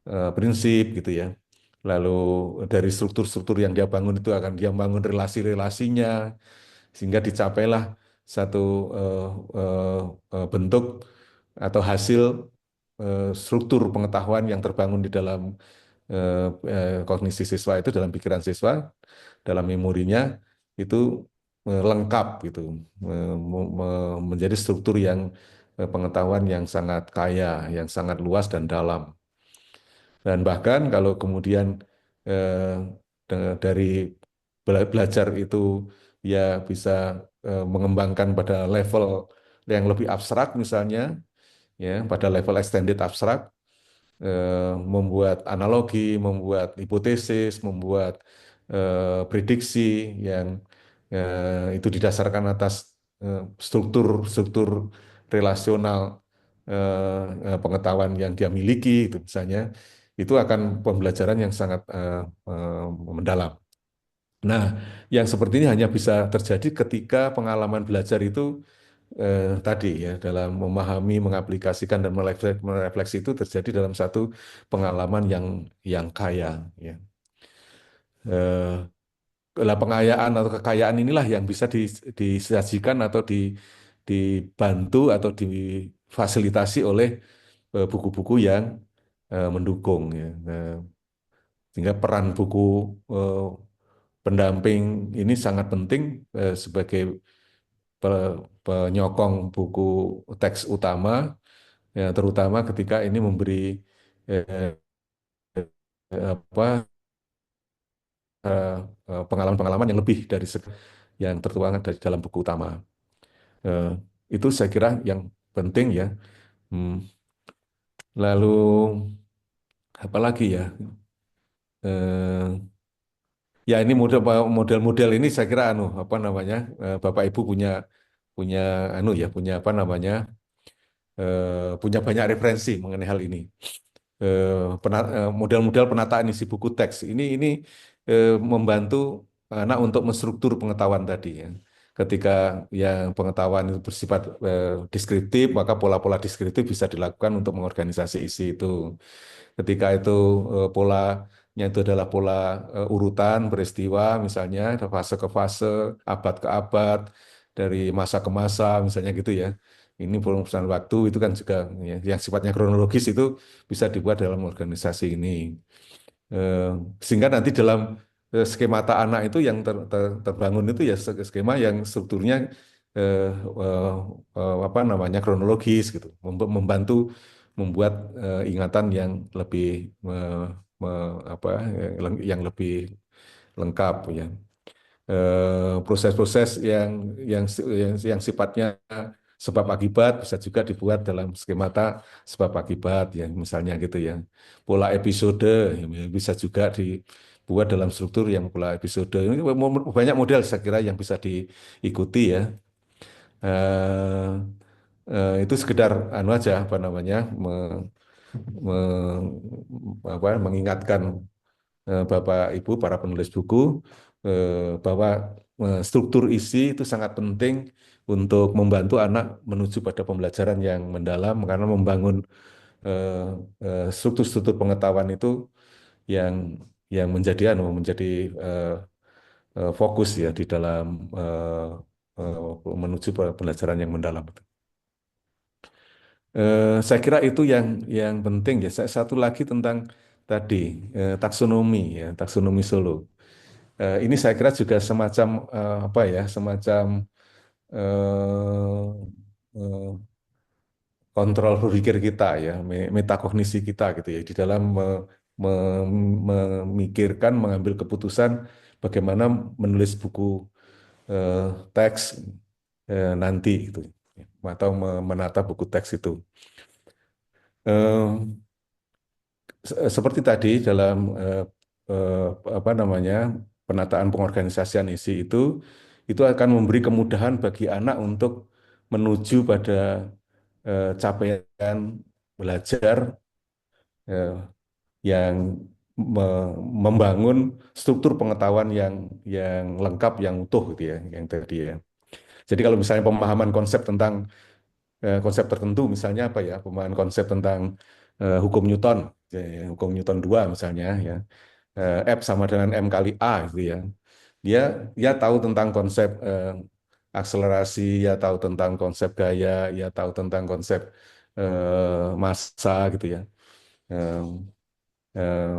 eh, prinsip gitu ya. Lalu dari struktur-struktur yang dia bangun itu akan dia bangun relasi-relasinya sehingga dicapailah satu bentuk atau hasil struktur pengetahuan yang terbangun di dalam kognisi siswa itu dalam pikiran siswa, dalam memorinya itu lengkap gitu, menjadi struktur yang pengetahuan yang sangat kaya, yang sangat luas dan dalam. Dan bahkan kalau kemudian eh, dari belajar itu ya bisa mengembangkan pada level yang lebih abstrak misalnya, ya pada level extended abstrak, membuat analogi, membuat hipotesis, membuat prediksi yang itu didasarkan atas struktur-struktur relasional pengetahuan yang dia miliki, itu misalnya, itu akan pembelajaran yang sangat mendalam. Nah, yang seperti ini hanya bisa terjadi ketika pengalaman belajar itu tadi ya dalam memahami, mengaplikasikan dan merefleksi itu terjadi dalam satu pengalaman yang kaya ya. Lah pengayaan atau kekayaan inilah yang bisa disajikan atau dibantu atau difasilitasi oleh buku-buku yang mendukung ya. Sehingga peran buku eh, pendamping ini sangat penting sebagai penyokong buku teks utama, ya, terutama ketika ini memberi eh, apa pengalaman-pengalaman yang lebih dari yang tertuang dari dalam buku utama. Eh, itu saya kira yang penting ya. Hmm, Lalu apalagi ya? Eh, Ya ini model-model ini saya kira apa namanya Bapak Ibu punya punya punya apa namanya punya banyak referensi mengenai hal ini. Model-model penataan isi buku teks ini membantu anak untuk menstruktur pengetahuan tadi ya. Ketika yang pengetahuan itu bersifat deskriptif, maka pola-pola deskriptif bisa dilakukan untuk mengorganisasi isi itu. Ketika itu polanya itu adalah pola urutan peristiwa, misalnya dari fase ke fase, abad ke abad, dari masa ke masa, misalnya gitu ya. Ini perusahaan waktu itu kan juga ya, yang sifatnya kronologis itu bisa dibuat dalam organisasi ini. Eh, Sehingga nanti dalam skemata anak itu yang terbangun itu ya skema yang strukturnya eh, eh, apa namanya kronologis gitu, membantu membuat ingatan yang lebih apa yang lebih lengkap ya. Proses-proses yang sifatnya sebab akibat bisa juga dibuat dalam skemata sebab akibat ya misalnya gitu ya. Pola episode ya, bisa juga dibuat dalam struktur yang pola episode. Ini banyak model saya kira yang bisa diikuti ya. Eh, itu sekedar aja apa namanya mengingatkan Bapak Ibu para penulis buku bahwa struktur isi itu sangat penting untuk membantu anak menuju pada pembelajaran yang mendalam karena membangun eh, struktur-struktur pengetahuan itu yang menjadi menjadi eh, fokus ya di dalam menuju pembelajaran yang mendalam. Saya kira itu yang penting ya. Satu lagi tentang tadi taksonomi ya, taksonomi Solo. Ini saya kira juga semacam apa ya, semacam eh, eh, kontrol berpikir kita ya, metakognisi kita gitu ya, di dalam memikirkan, mengambil keputusan bagaimana menulis buku eh, teks nanti gitu, atau menata buku teks itu. Eh, Seperti tadi dalam eh, apa namanya penataan pengorganisasian isi itu akan memberi kemudahan bagi anak untuk menuju pada capaian belajar eh, yang membangun struktur pengetahuan yang lengkap, yang utuh gitu ya, yang tadi ya. Jadi kalau misalnya pemahaman konsep tentang konsep tertentu, misalnya apa ya, pemahaman konsep tentang hukum Newton, hukum Newton 2 misalnya ya, F sama dengan M kali A gitu ya. Dia dia tahu tentang konsep akselerasi, ya tahu tentang konsep gaya, ya tahu tentang konsep massa gitu ya. Eh, eh,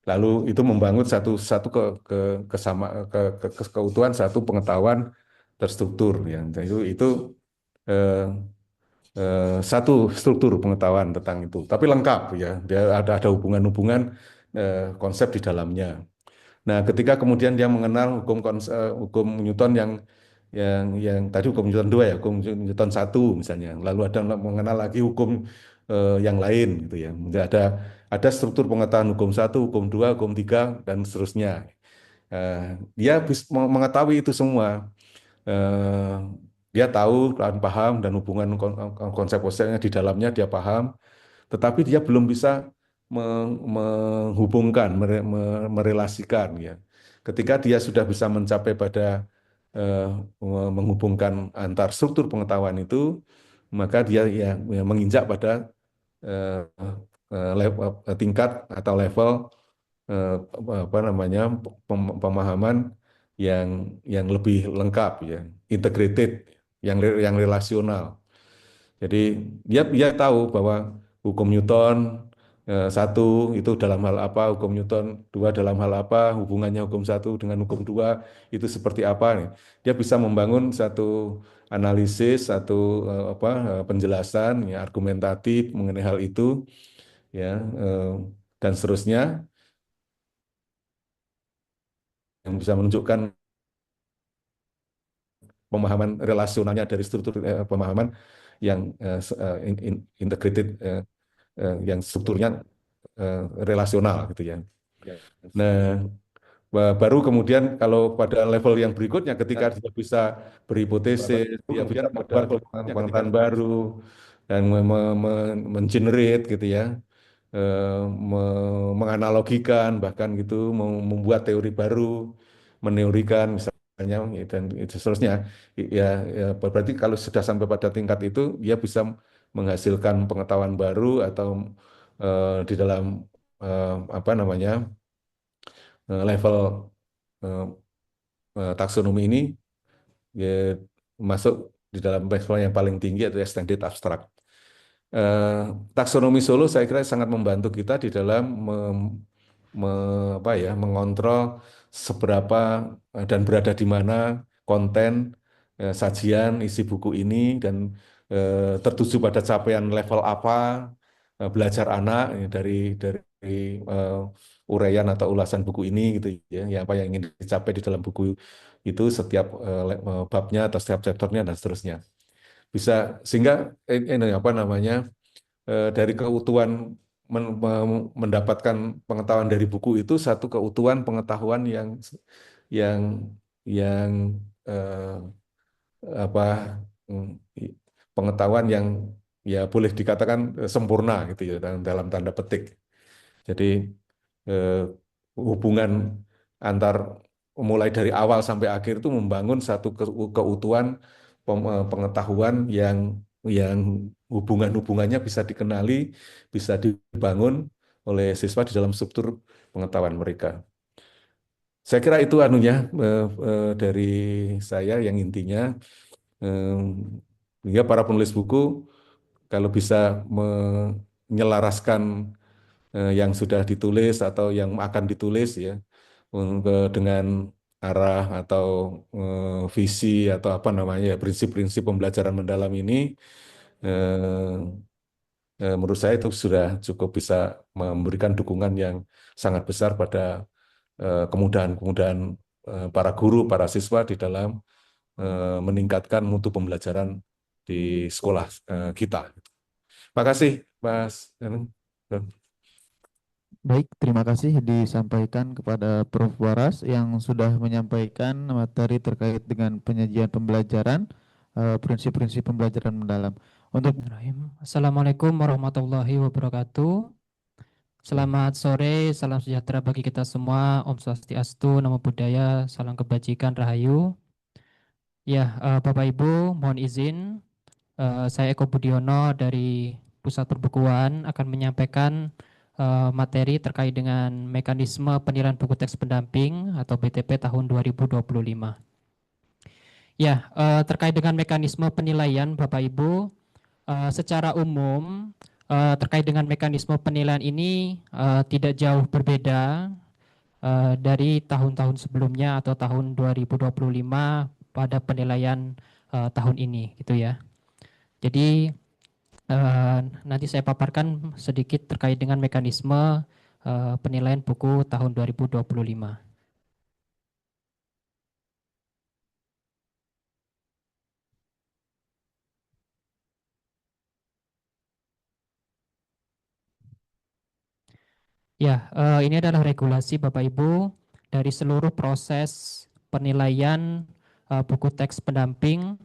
Lalu itu membangun satu satu ke kesama keutuhan satu pengetahuan terstruktur ya. Dan itu eh, satu struktur pengetahuan tentang itu, tapi lengkap ya. Dia ada hubungan-hubungan konsep di dalamnya. Nah, ketika kemudian dia mengenal hukum Newton yang tadi hukum Newton 2 ya, hukum Newton 1 misalnya. Lalu ada mengenal lagi hukum yang lain gitu ya. Ada struktur pengetahuan hukum 1, hukum 2, hukum 3 dan seterusnya. Dia bisa mengetahui itu semua. Eh, Dia tahu dan paham dan hubungan konsep-konsepnya di dalamnya dia paham, tetapi dia belum bisa menghubungkan, merelasikan ya. Ketika dia sudah bisa mencapai pada eh, menghubungkan antar struktur pengetahuan itu, maka dia ya menginjak pada eh, tingkat atau level eh, apa namanya pemahaman yang lebih lengkap ya, integrated, yang relasional. Jadi dia tahu bahwa hukum Newton 1 itu dalam hal apa, hukum Newton 2 dalam hal apa, hubungannya hukum 1 dengan hukum 2 itu seperti apa nih. Dia bisa membangun satu analisis, satu penjelasan ya, argumentatif mengenai hal itu ya, dan seterusnya yang bisa menunjukkan pemahaman relasionalnya dari struktur pemahaman yang integrated, yang strukturnya relasional gitu ya. Nah, baru kemudian kalau pada level yang berikutnya ketika dia bisa berhipotesis, dia bisa membuat pengetahuan baru dan mengenerate gitu ya, menganalogikan bahkan gitu, membuat teori baru, meneorikan misalnya dan itu seterusnya. Ya, berarti kalau sudah sampai pada tingkat itu dia bisa menghasilkan pengetahuan baru atau di dalam apa namanya level eh, taksonomi ini ya, masuk di dalam level yang paling tinggi yaitu extended abstract. Eh, Taksonomi Solo saya kira sangat membantu kita di dalam mengontrol seberapa dan berada di mana konten sajian isi buku ini dan tertuju pada capaian level apa belajar anak dari eh, uraian atau ulasan buku ini gitu ya, yang apa yang ingin dicapai di dalam buku itu setiap babnya atau setiap chapternya dan seterusnya bisa sehingga ini apa namanya dari keutuhan mendapatkan pengetahuan dari buku itu satu keutuhan pengetahuan yang yang eh, apa mm, pengetahuan yang ya boleh dikatakan sempurna gitu ya dalam tanda petik. Jadi eh, hubungan antar mulai dari awal sampai akhir itu membangun satu keutuhan pengetahuan yang hubungan-hubungannya bisa dikenali, bisa dibangun oleh siswa di dalam struktur pengetahuan mereka. Saya kira itu anunya dari saya yang intinya hingga para penulis buku kalau bisa menyelaraskan yang sudah ditulis atau yang akan ditulis ya dengan arah atau visi atau apa namanya ya prinsip-prinsip pembelajaran mendalam ini eh, menurut saya itu sudah cukup bisa memberikan dukungan yang sangat besar pada kemudahan-kemudahan para guru, para siswa di dalam meningkatkan mutu pembelajaran di sekolah kita. Terima kasih, Mas. Baik, terima kasih disampaikan kepada Prof. Waras yang sudah menyampaikan materi terkait dengan penyajian pembelajaran, prinsip-prinsip pembelajaran mendalam. Untuk Assalamualaikum warahmatullahi wabarakatuh. Selamat sore, salam sejahtera bagi kita semua. Om Swastiastu, Namo Buddhaya, salam kebajikan, Rahayu. Ya, Bapak Ibu, mohon izin, saya Eko Budiono dari Pusat Perbukuan akan menyampaikan materi terkait dengan mekanisme penilaian buku teks pendamping atau BTP tahun 2025. Ya, terkait dengan mekanisme penilaian Bapak Ibu, secara umum terkait dengan mekanisme penilaian ini tidak jauh berbeda dari tahun-tahun sebelumnya atau tahun 2025 pada penilaian tahun ini gitu ya. Jadi Nanti saya paparkan sedikit terkait dengan mekanisme penilaian buku tahun 2025. Ya, ini adalah regulasi Bapak Ibu dari seluruh proses penilaian buku teks pendamping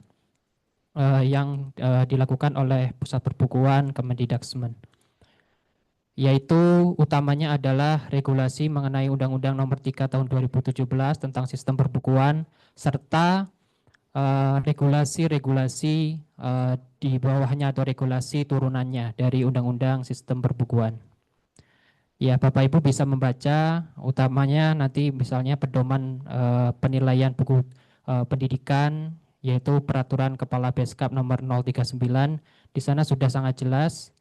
yang dilakukan oleh Pusat Perbukuan Kemendikbud, yaitu utamanya adalah regulasi mengenai Undang-Undang Nomor 3 Tahun 2017 tentang Sistem Perbukuan serta regulasi-regulasi di bawahnya atau regulasi turunannya dari Undang-Undang Sistem Perbukuan. Ya, Bapak Ibu bisa membaca utamanya nanti misalnya pedoman penilaian buku pendidikan, yaitu Peraturan Kepala Beskap nomor 039. Di sana sudah sangat jelas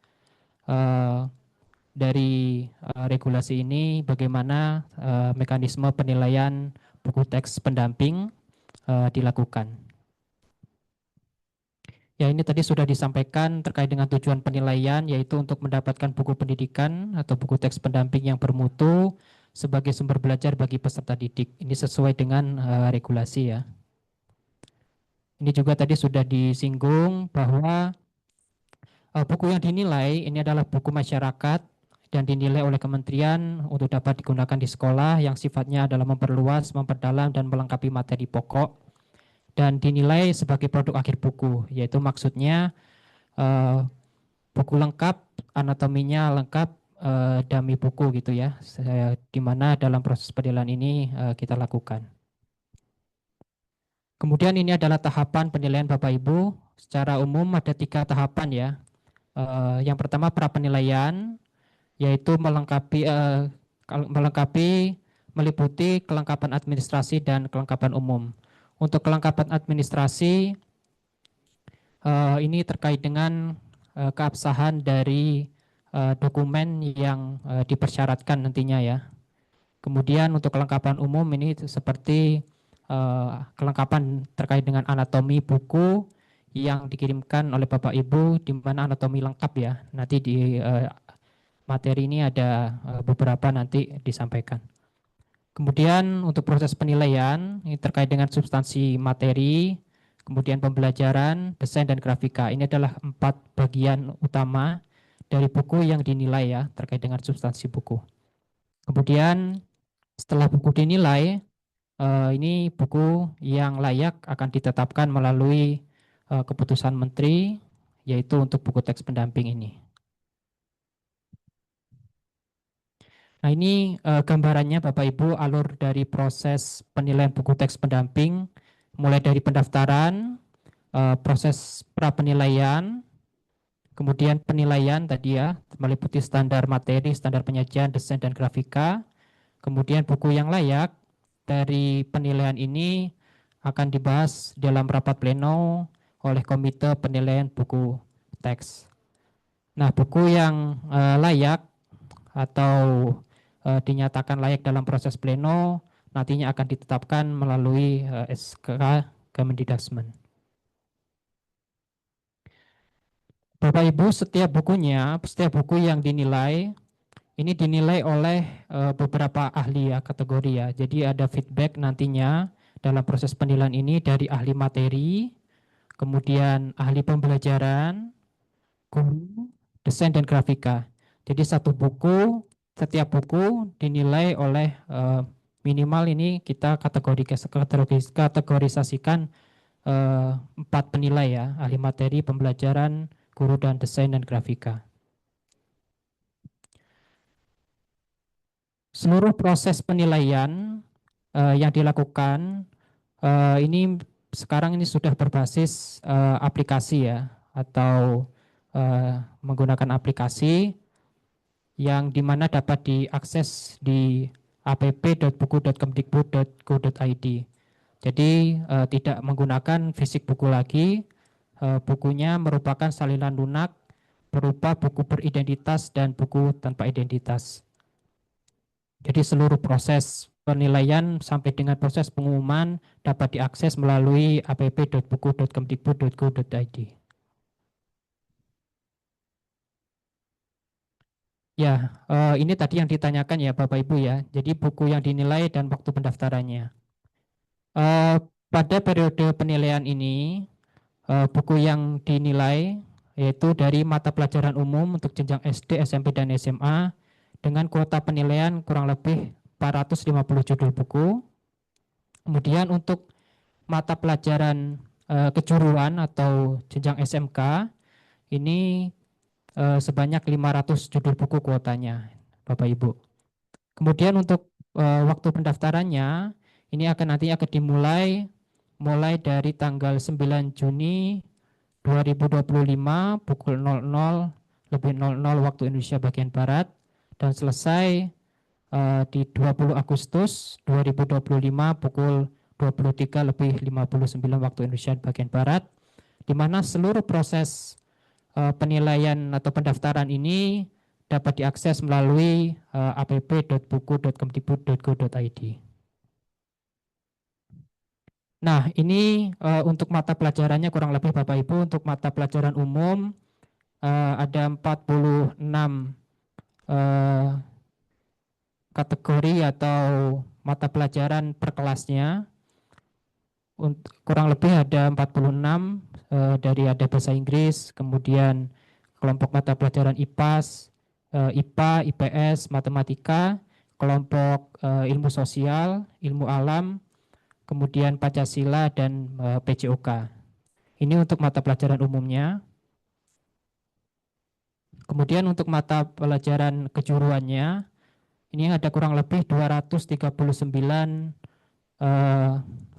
dari regulasi ini bagaimana mekanisme penilaian buku teks pendamping dilakukan. Ya, ini tadi sudah disampaikan terkait dengan tujuan penilaian, yaitu untuk mendapatkan buku pendidikan atau buku teks pendamping yang bermutu sebagai sumber belajar bagi peserta didik. Ini sesuai dengan regulasi ya. Ini juga tadi sudah disinggung bahwa buku yang dinilai ini adalah buku masyarakat dan dinilai oleh kementerian untuk dapat digunakan di sekolah yang sifatnya adalah memperluas, memperdalam, dan melengkapi materi pokok dan dinilai sebagai produk akhir buku, yaitu maksudnya buku lengkap, anatominya lengkap, dummy buku gitu ya, di mana dalam proses penilaian ini kita lakukan. Kemudian ini adalah tahapan penilaian Bapak Ibu. Secara umum ada 3 tahapan ya. Yang pertama pra penilaian, yaitu meliputi kelengkapan administrasi dan kelengkapan umum. Untuk kelengkapan administrasi ini terkait dengan keabsahan dari dokumen yang dipersyaratkan nantinya ya. Kemudian untuk kelengkapan umum ini seperti kelengkapan terkait dengan anatomi buku yang dikirimkan oleh Bapak Ibu, di mana anatomi lengkap ya. Nanti di materi ini ada beberapa nanti disampaikan. Kemudian untuk proses penilaian ini terkait dengan substansi materi, kemudian pembelajaran, desain, dan grafika. Ini adalah 4 bagian utama dari buku yang dinilai ya terkait dengan substansi buku. Kemudian setelah buku dinilai, ini buku yang layak akan ditetapkan melalui keputusan menteri, yaitu untuk buku teks pendamping ini. Nah, ini gambarannya Bapak Ibu alur dari proses penilaian buku teks pendamping, mulai dari pendaftaran, proses pra penilaian, kemudian penilaian tadi ya, meliputi standar materi, standar penyajian, desain, dan grafika. Kemudian buku yang layak dari penilaian ini akan dibahas dalam rapat pleno oleh Komite Penilaian Buku Teks. Nah, buku yang layak atau dinyatakan layak dalam proses pleno nantinya akan ditetapkan melalui SK Kemendikbud. Bapak Ibu, setiap buku yang dinilai ini dinilai oleh beberapa ahli ya, kategori ya. Jadi ada feedback nantinya dalam proses penilaian ini dari ahli materi, kemudian ahli pembelajaran, guru, desain, dan grafika. Jadi setiap buku dinilai oleh minimal ini kita kategorisasikan 4 penilai ya, ahli materi, pembelajaran, guru, dan desain, dan grafika. Seluruh proses penilaian yang dilakukan ini sekarang ini sudah berbasis aplikasi ya, atau menggunakan aplikasi yang dimana dapat diakses di app.buku.kemdikbud.go.id. Jadi tidak menggunakan fisik buku lagi, bukunya merupakan salinan lunak berupa buku beridentitas dan buku tanpa identitas. Jadi seluruh proses penilaian sampai dengan proses pengumuman dapat diakses melalui app.buku.kemdikbud.go.id. Ya, ini tadi yang ditanyakan ya Bapak Ibu ya. Jadi buku yang dinilai dan waktu pendaftarannya. Pada periode penilaian ini, buku yang dinilai yaitu dari mata pelajaran umum untuk jenjang SD, SMP, dan SMA dengan kuota penilaian kurang lebih 450 judul buku. Kemudian untuk mata pelajaran kejuruan atau jenjang SMK ini sebanyak 500 judul buku kuotanya, Bapak Ibu. Kemudian untuk waktu pendaftarannya ini nantinya akan mulai dari tanggal 9 Juni 2025 pukul 00:00 waktu Indonesia bagian Barat dan selesai di 20 Agustus 2025 pukul 23:59 waktu Indonesia bagian Barat, di mana seluruh proses penilaian atau pendaftaran ini dapat diakses melalui app.buku.kemdikbud.go.id. Nah, ini untuk mata pelajarannya kurang lebih Bapak Ibu. Untuk mata pelajaran umum ada 46 kategori atau mata pelajaran per kelasnya. Kurang lebih ada 46 dari ada bahasa Inggris, kemudian kelompok mata pelajaran IPAS, IPA, IPS, matematika, kelompok ilmu sosial, ilmu alam, kemudian Pancasila dan PJOK. Ini untuk mata pelajaran umumnya. Kemudian untuk mata pelajaran kejuruannya, ini ada kurang lebih 239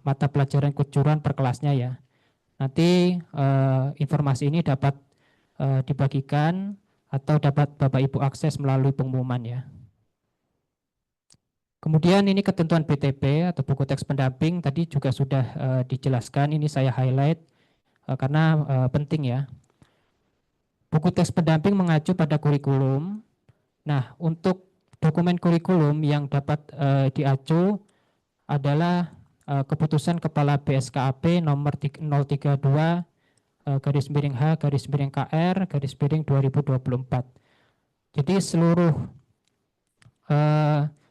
mata pelajaran kejuruan per kelasnya ya. Nanti informasi ini dapat dibagikan atau dapat Bapak Ibu akses melalui pengumuman ya. Kemudian ini ketentuan BTP atau buku teks pendamping tadi juga sudah dijelaskan. Ini saya highlight karena penting ya. Buku teks pendamping mengacu pada kurikulum. Nah, untuk dokumen kurikulum yang dapat diacu adalah keputusan Kepala BSKAP nomor 032 /H/KR/2024. Jadi seluruh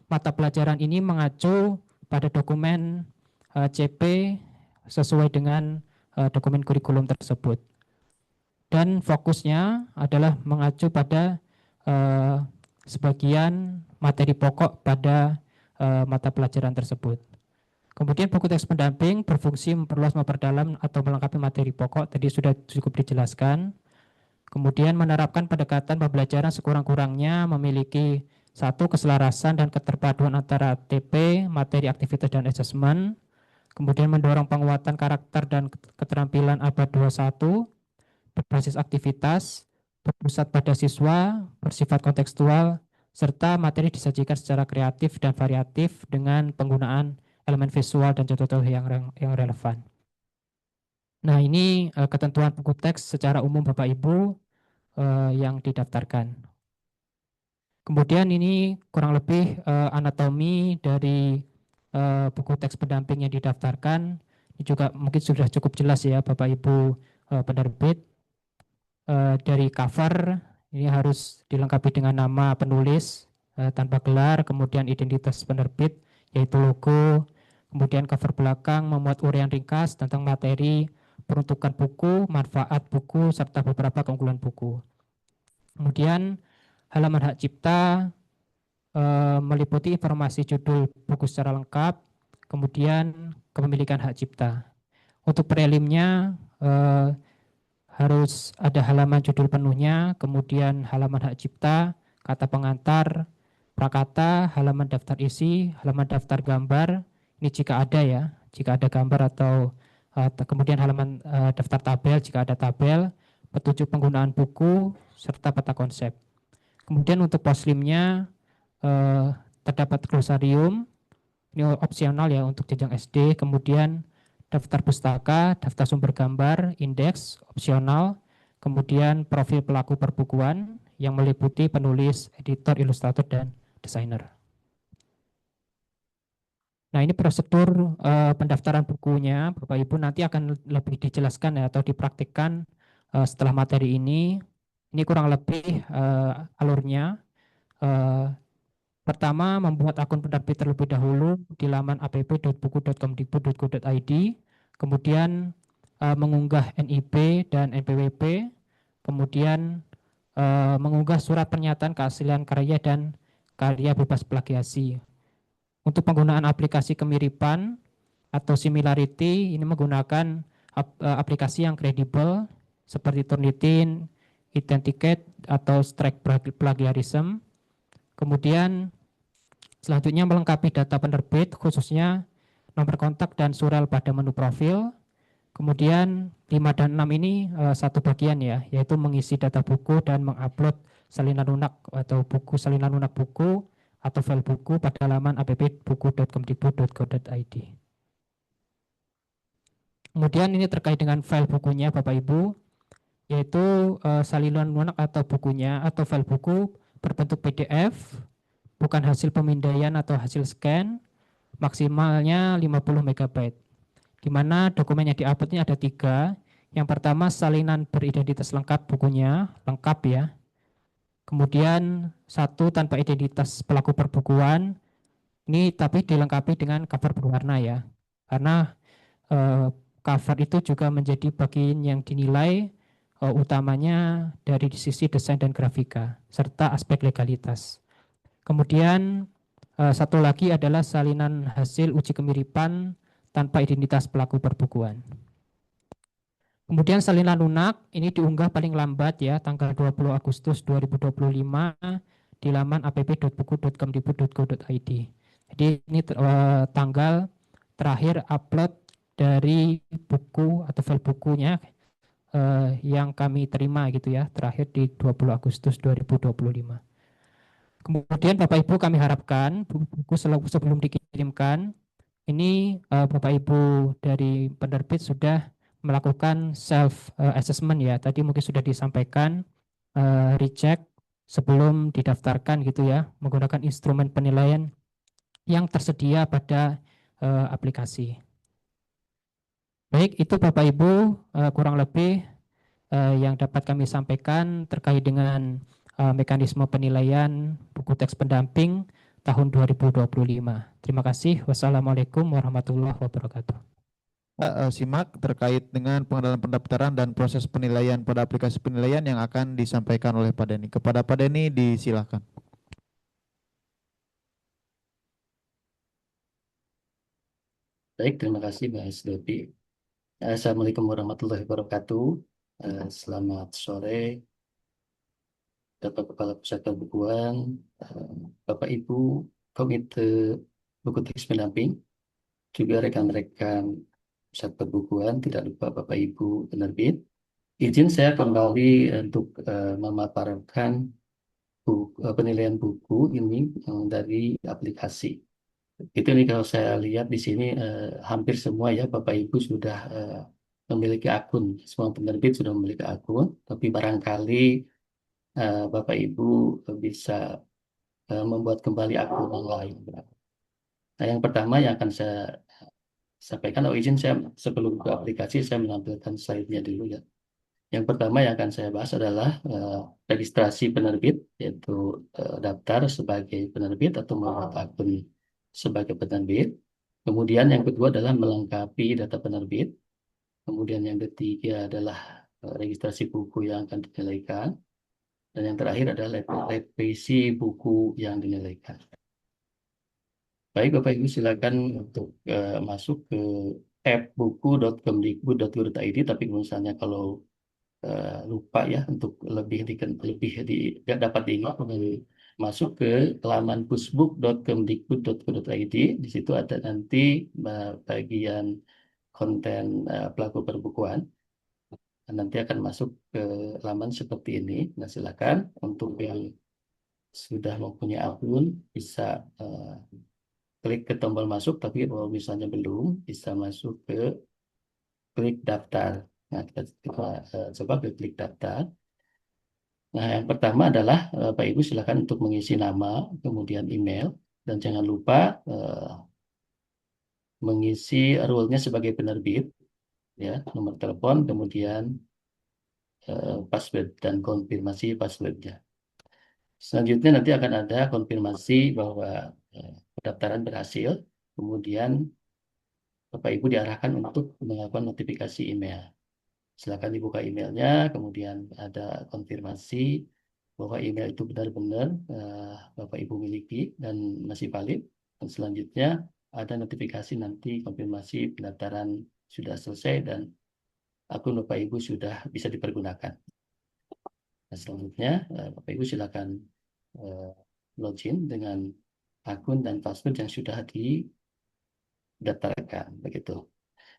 mata pelajaran ini mengacu pada dokumen CP sesuai dengan dokumen kurikulum tersebut. Dan fokusnya adalah mengacu pada sebagian materi pokok pada mata pelajaran tersebut. Kemudian buku teks pendamping berfungsi memperluas, memperdalam, atau melengkapi materi pokok, tadi sudah cukup dijelaskan. Kemudian menerapkan pendekatan pembelajaran sekurang-kurangnya memiliki satu keselarasan dan keterpaduan antara TP, materi aktivitas dan asesmen. Kemudian mendorong penguatan karakter dan keterampilan abad 21, berbasis aktivitas, berpusat pada siswa, bersifat kontekstual, serta materi disajikan secara kreatif dan variatif dengan penggunaan elemen visual dan contoh-contoh yang relevan. Nah, ini ketentuan buku teks secara umum Bapak Ibu yang didaftarkan. Kemudian ini kurang lebih anatomi dari buku teks pendamping yang didaftarkan. Ini juga mungkin sudah cukup jelas ya Bapak Ibu penerbit. Dari cover ini harus dilengkapi dengan nama penulis tanpa gelar, kemudian identitas penerbit yaitu logo, kemudian cover belakang memuat uraian ringkas tentang materi, peruntukan buku, manfaat buku, serta beberapa keunggulan buku. Kemudian halaman hak cipta meliputi informasi judul buku secara lengkap, kemudian kepemilikan hak cipta. Untuk prelimnya harus ada halaman judul penuhnya, kemudian halaman hak cipta, kata pengantar, prakata, halaman daftar isi, halaman daftar gambar, ini jika ada ya, jika ada gambar atau kemudian halaman daftar tabel jika ada tabel, petunjuk penggunaan buku, serta peta konsep. Kemudian untuk poslimnya terdapat glosarium, ini opsional ya untuk jenjang SD, kemudian daftar pustaka, daftar sumber gambar, indeks, opsional, kemudian profil pelaku perbukuan yang meliputi penulis, editor, ilustrator, dan desainer. Nah, ini prosedur pendaftaran bukunya, Bapak Ibu nanti akan lebih dijelaskan ya, atau dipraktikkan setelah materi ini. Ini kurang lebih alurnya. Eh, Pertama, membuat akun penerbit terlebih dahulu di laman app.buku.kemdikbud.go.id, kemudian mengunggah NIP dan NPWP, kemudian mengunggah surat pernyataan keaslian karya dan karya bebas plagiasi. Untuk penggunaan aplikasi kemiripan atau similarity, ini menggunakan aplikasi yang kredibel seperti Turnitin, Identicate, atau Strike Plagiarism. Kemudian selanjutnya melengkapi data penerbit, khususnya nomor kontak dan surel pada menu profil. Kemudian 5 dan 6 ini satu bagian ya, yaitu mengisi data buku dan mengupload salinan lunak atau buku salinan lunak buku atau file buku pada laman app.buku.kemdikbud.go.id. Kemudian ini terkait dengan file bukunya Bapak Ibu, yaitu salinan lunak atau bukunya atau file buku berbentuk PDF, bukan hasil pemindaian atau hasil scan, maksimalnya 50 MB. Di mana dokumen yang diupload ini ada 3. Yang pertama salinan beridentitas lengkap bukunya, lengkap ya. Kemudian 1 tanpa identitas pelaku perbukuan, ini tapi dilengkapi dengan cover berwarna ya. Karena cover itu juga menjadi bagian yang dinilai utamanya dari sisi desain dan grafika, serta aspek legalitas. Kemudian 1 lagi adalah salinan hasil uji kemiripan tanpa identitas pelaku perbukuan. Kemudian salinan lunak ini diunggah paling lambat ya tanggal 20 Agustus 2025 di laman app.buku.kemdikbud.go.id. Jadi ini tanggal terakhir upload dari buku atau file bukunya yang kami terima gitu ya, terakhir di 20 Agustus 2025. Kemudian Bapak Ibu kami harapkan buku sebelum dikirimkan ini Bapak Ibu dari penerbit sudah melakukan self assessment ya. Tadi mungkin sudah disampaikan recheck sebelum didaftarkan gitu ya, menggunakan instrumen penilaian yang tersedia pada aplikasi. Baik, itu Bapak Ibu kurang lebih yang dapat kami sampaikan terkait dengan mekanisme penilaian buku teks pendamping tahun 2025. Terima kasih. Wassalamualaikum warahmatullahi wabarakatuh. Simak terkait dengan pengenalan pendaftaran dan proses penilaian pada aplikasi penilaian yang akan disampaikan oleh Pak Denny. Kepada Pak Denny disilakan. Baik, terima kasih Mas Dodi. Assalamualaikum warahmatullahi wabarakatuh. Selamat sore, Bapak Kepala Pusat Perbukuan, Bapak Ibu Komite Buku Teks Pendamping, juga rekan-rekan Pusat Perbukuan, tidak lupa Bapak Ibu penerbit. Izin saya kembali untuk memaparkan penilaian buku ini dari aplikasi. Itu nih kalau saya lihat di sini hampir semua ya Bapak Ibu sudah memiliki akun. Semua penerbit sudah memiliki akun, tapi barangkali Bapak Ibu bisa membuat kembali akun yang lain. Nah, yang pertama yang akan saya sampaikan, izin saya sebelum ke aplikasi saya menampilkan slide-nya dulu ya. Yang pertama yang akan saya bahas adalah registrasi penerbit, yaitu daftar sebagai penerbit atau membuat akun sebagai penerbit. Kemudian yang kedua adalah melengkapi data penerbit. Kemudian yang ketiga adalah registrasi buku yang akan dinilaikan. Dan yang terakhir adalah revisi buku yang dinilaikan. Baik Bapak Ibu silakan untuk masuk ke app.buku.kemdikbud.go.id, tapi misalnya kalau lupa ya untuk lebih dapat diingat, masuk ke laman pushbook.kemdikbud.go.id. Di situ ada nanti bagian konten pelaku perbukuan. Nanti akan masuk ke laman seperti ini. Nah, silakan untuk yang sudah mempunyai akun bisa klik ke tombol masuk, tapi kalau misalnya belum bisa masuk ke klik daftar. Nah, kita coba klik daftar. Nah, yang pertama adalah Pak Ibu silakan untuk mengisi nama, kemudian email, dan jangan lupa mengisi role-nya sebagai penerbit, ya, nomor telepon, kemudian password dan konfirmasi passwordnya. Selanjutnya nanti akan ada konfirmasi bahwa pendaftaran berhasil, kemudian Bapak Ibu diarahkan untuk melakukan notifikasi email. Silakan dibuka emailnya, kemudian ada konfirmasi bahwa email itu benar-benar Bapak Ibu miliki dan masih valid. Dan selanjutnya ada notifikasi nanti konfirmasi pendaftaran sudah selesai dan akun Bapak Ibu sudah bisa dipergunakan. Nah, selanjutnya Bapak Ibu silakan login dengan akun dan password yang sudah didaftarkan, begitu.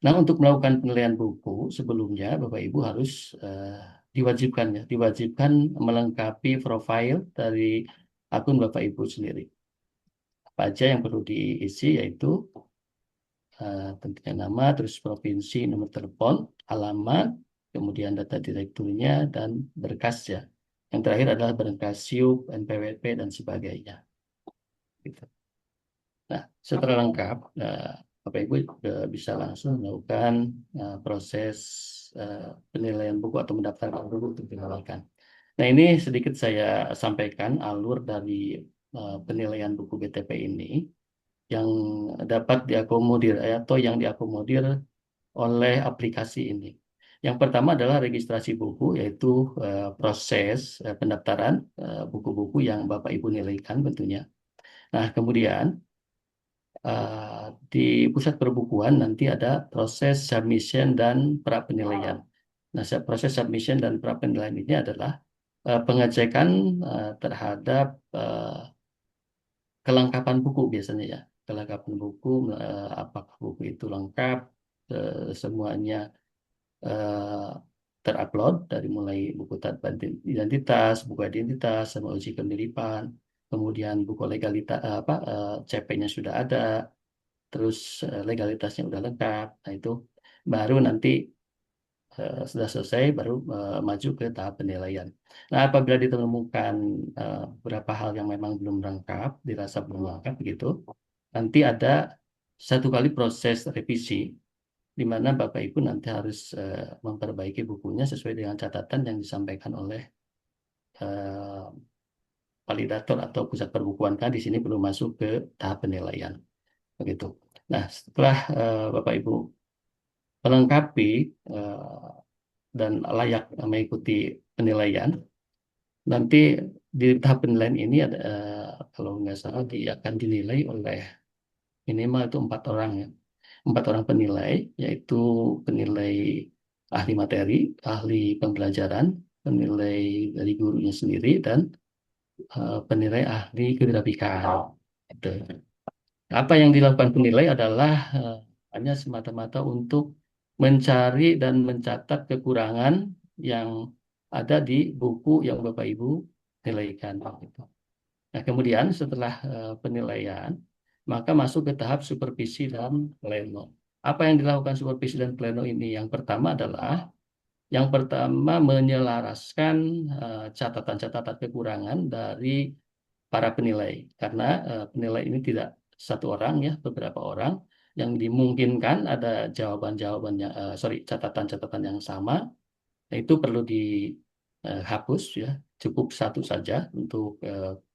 Nah, untuk melakukan penilaian buku sebelumnya Bapak Ibu harus diwajibkan melengkapi profil dari akun Bapak Ibu sendiri. Apa aja yang perlu diisi yaitu tentunya nama, terus provinsi, nomor telepon, alamat, kemudian data direkturnya dan berkas ya. Yang terakhir adalah berkas SIUP, NPWP dan sebagainya. Gitu. Nah, setelah lengkap, Bapak Ibu bisa langsung melakukan proses penilaian buku atau mendaftarkan buku untuk dilakukan. Nah, ini sedikit saya sampaikan alur dari penilaian buku BTP ini yang dapat diakomodir atau yang diakomodir oleh aplikasi ini. Yang pertama adalah registrasi buku, yaitu proses pendaftaran buku-buku yang Bapak Ibu nilaikan tentunya. Nah, kemudian di pusat perbukuan nanti ada proses submission dan pra-penilaian. Nah, proses submission dan pra-penilaian ini adalah pengecekan terhadap kelengkapan buku biasanya ya. Kelengkapan buku, apakah buku itu lengkap, semuanya terupload dari mulai buku tanpa identitas, buku identitas, sama uji kemiripan, kemudian buku legalitas CP-nya sudah ada, terus legalitasnya sudah lengkap. Nah, itu baru nanti sudah selesai baru maju ke tahap penilaian. Nah, apabila ditemukan beberapa hal yang memang belum lengkap, dirasa belum lengkap begitu, nanti ada satu kali proses revisi di mana Bapak Ibu nanti harus memperbaiki bukunya sesuai dengan catatan yang disampaikan oleh validator atau pusat perbukuan, kan di sini belum masuk ke tahap penilaian begitu. Nah, setelah Bapak Ibu melengkapi dan layak mengikuti penilaian, nanti di tahap penilaian ini ada kalau nggak salah akan dinilai oleh minimal itu 4 orang ya, 4 orang penilai, yaitu penilai ahli materi, ahli pembelajaran, penilai dari gurunya sendiri, dan penilai ahli kegrafikan. Gitu. Apa yang dilakukan penilai adalah hanya semata-mata untuk mencari dan mencatat kekurangan yang ada di buku yang Bapak Ibu nilaikan. Nah, kemudian setelah penilaian, maka masuk ke tahap supervisi dan pleno. Apa yang dilakukan supervisi dan pleno ini? Yang pertama adalah menyelaraskan catatan-catatan kekurangan dari para penilai. Karena penilai ini tidak satu orang ya, beberapa orang yang dimungkinkan ada jawaban-jawabannya, catatan-catatan yang sama. Nah, itu perlu dihapus ya, cukup satu saja untuk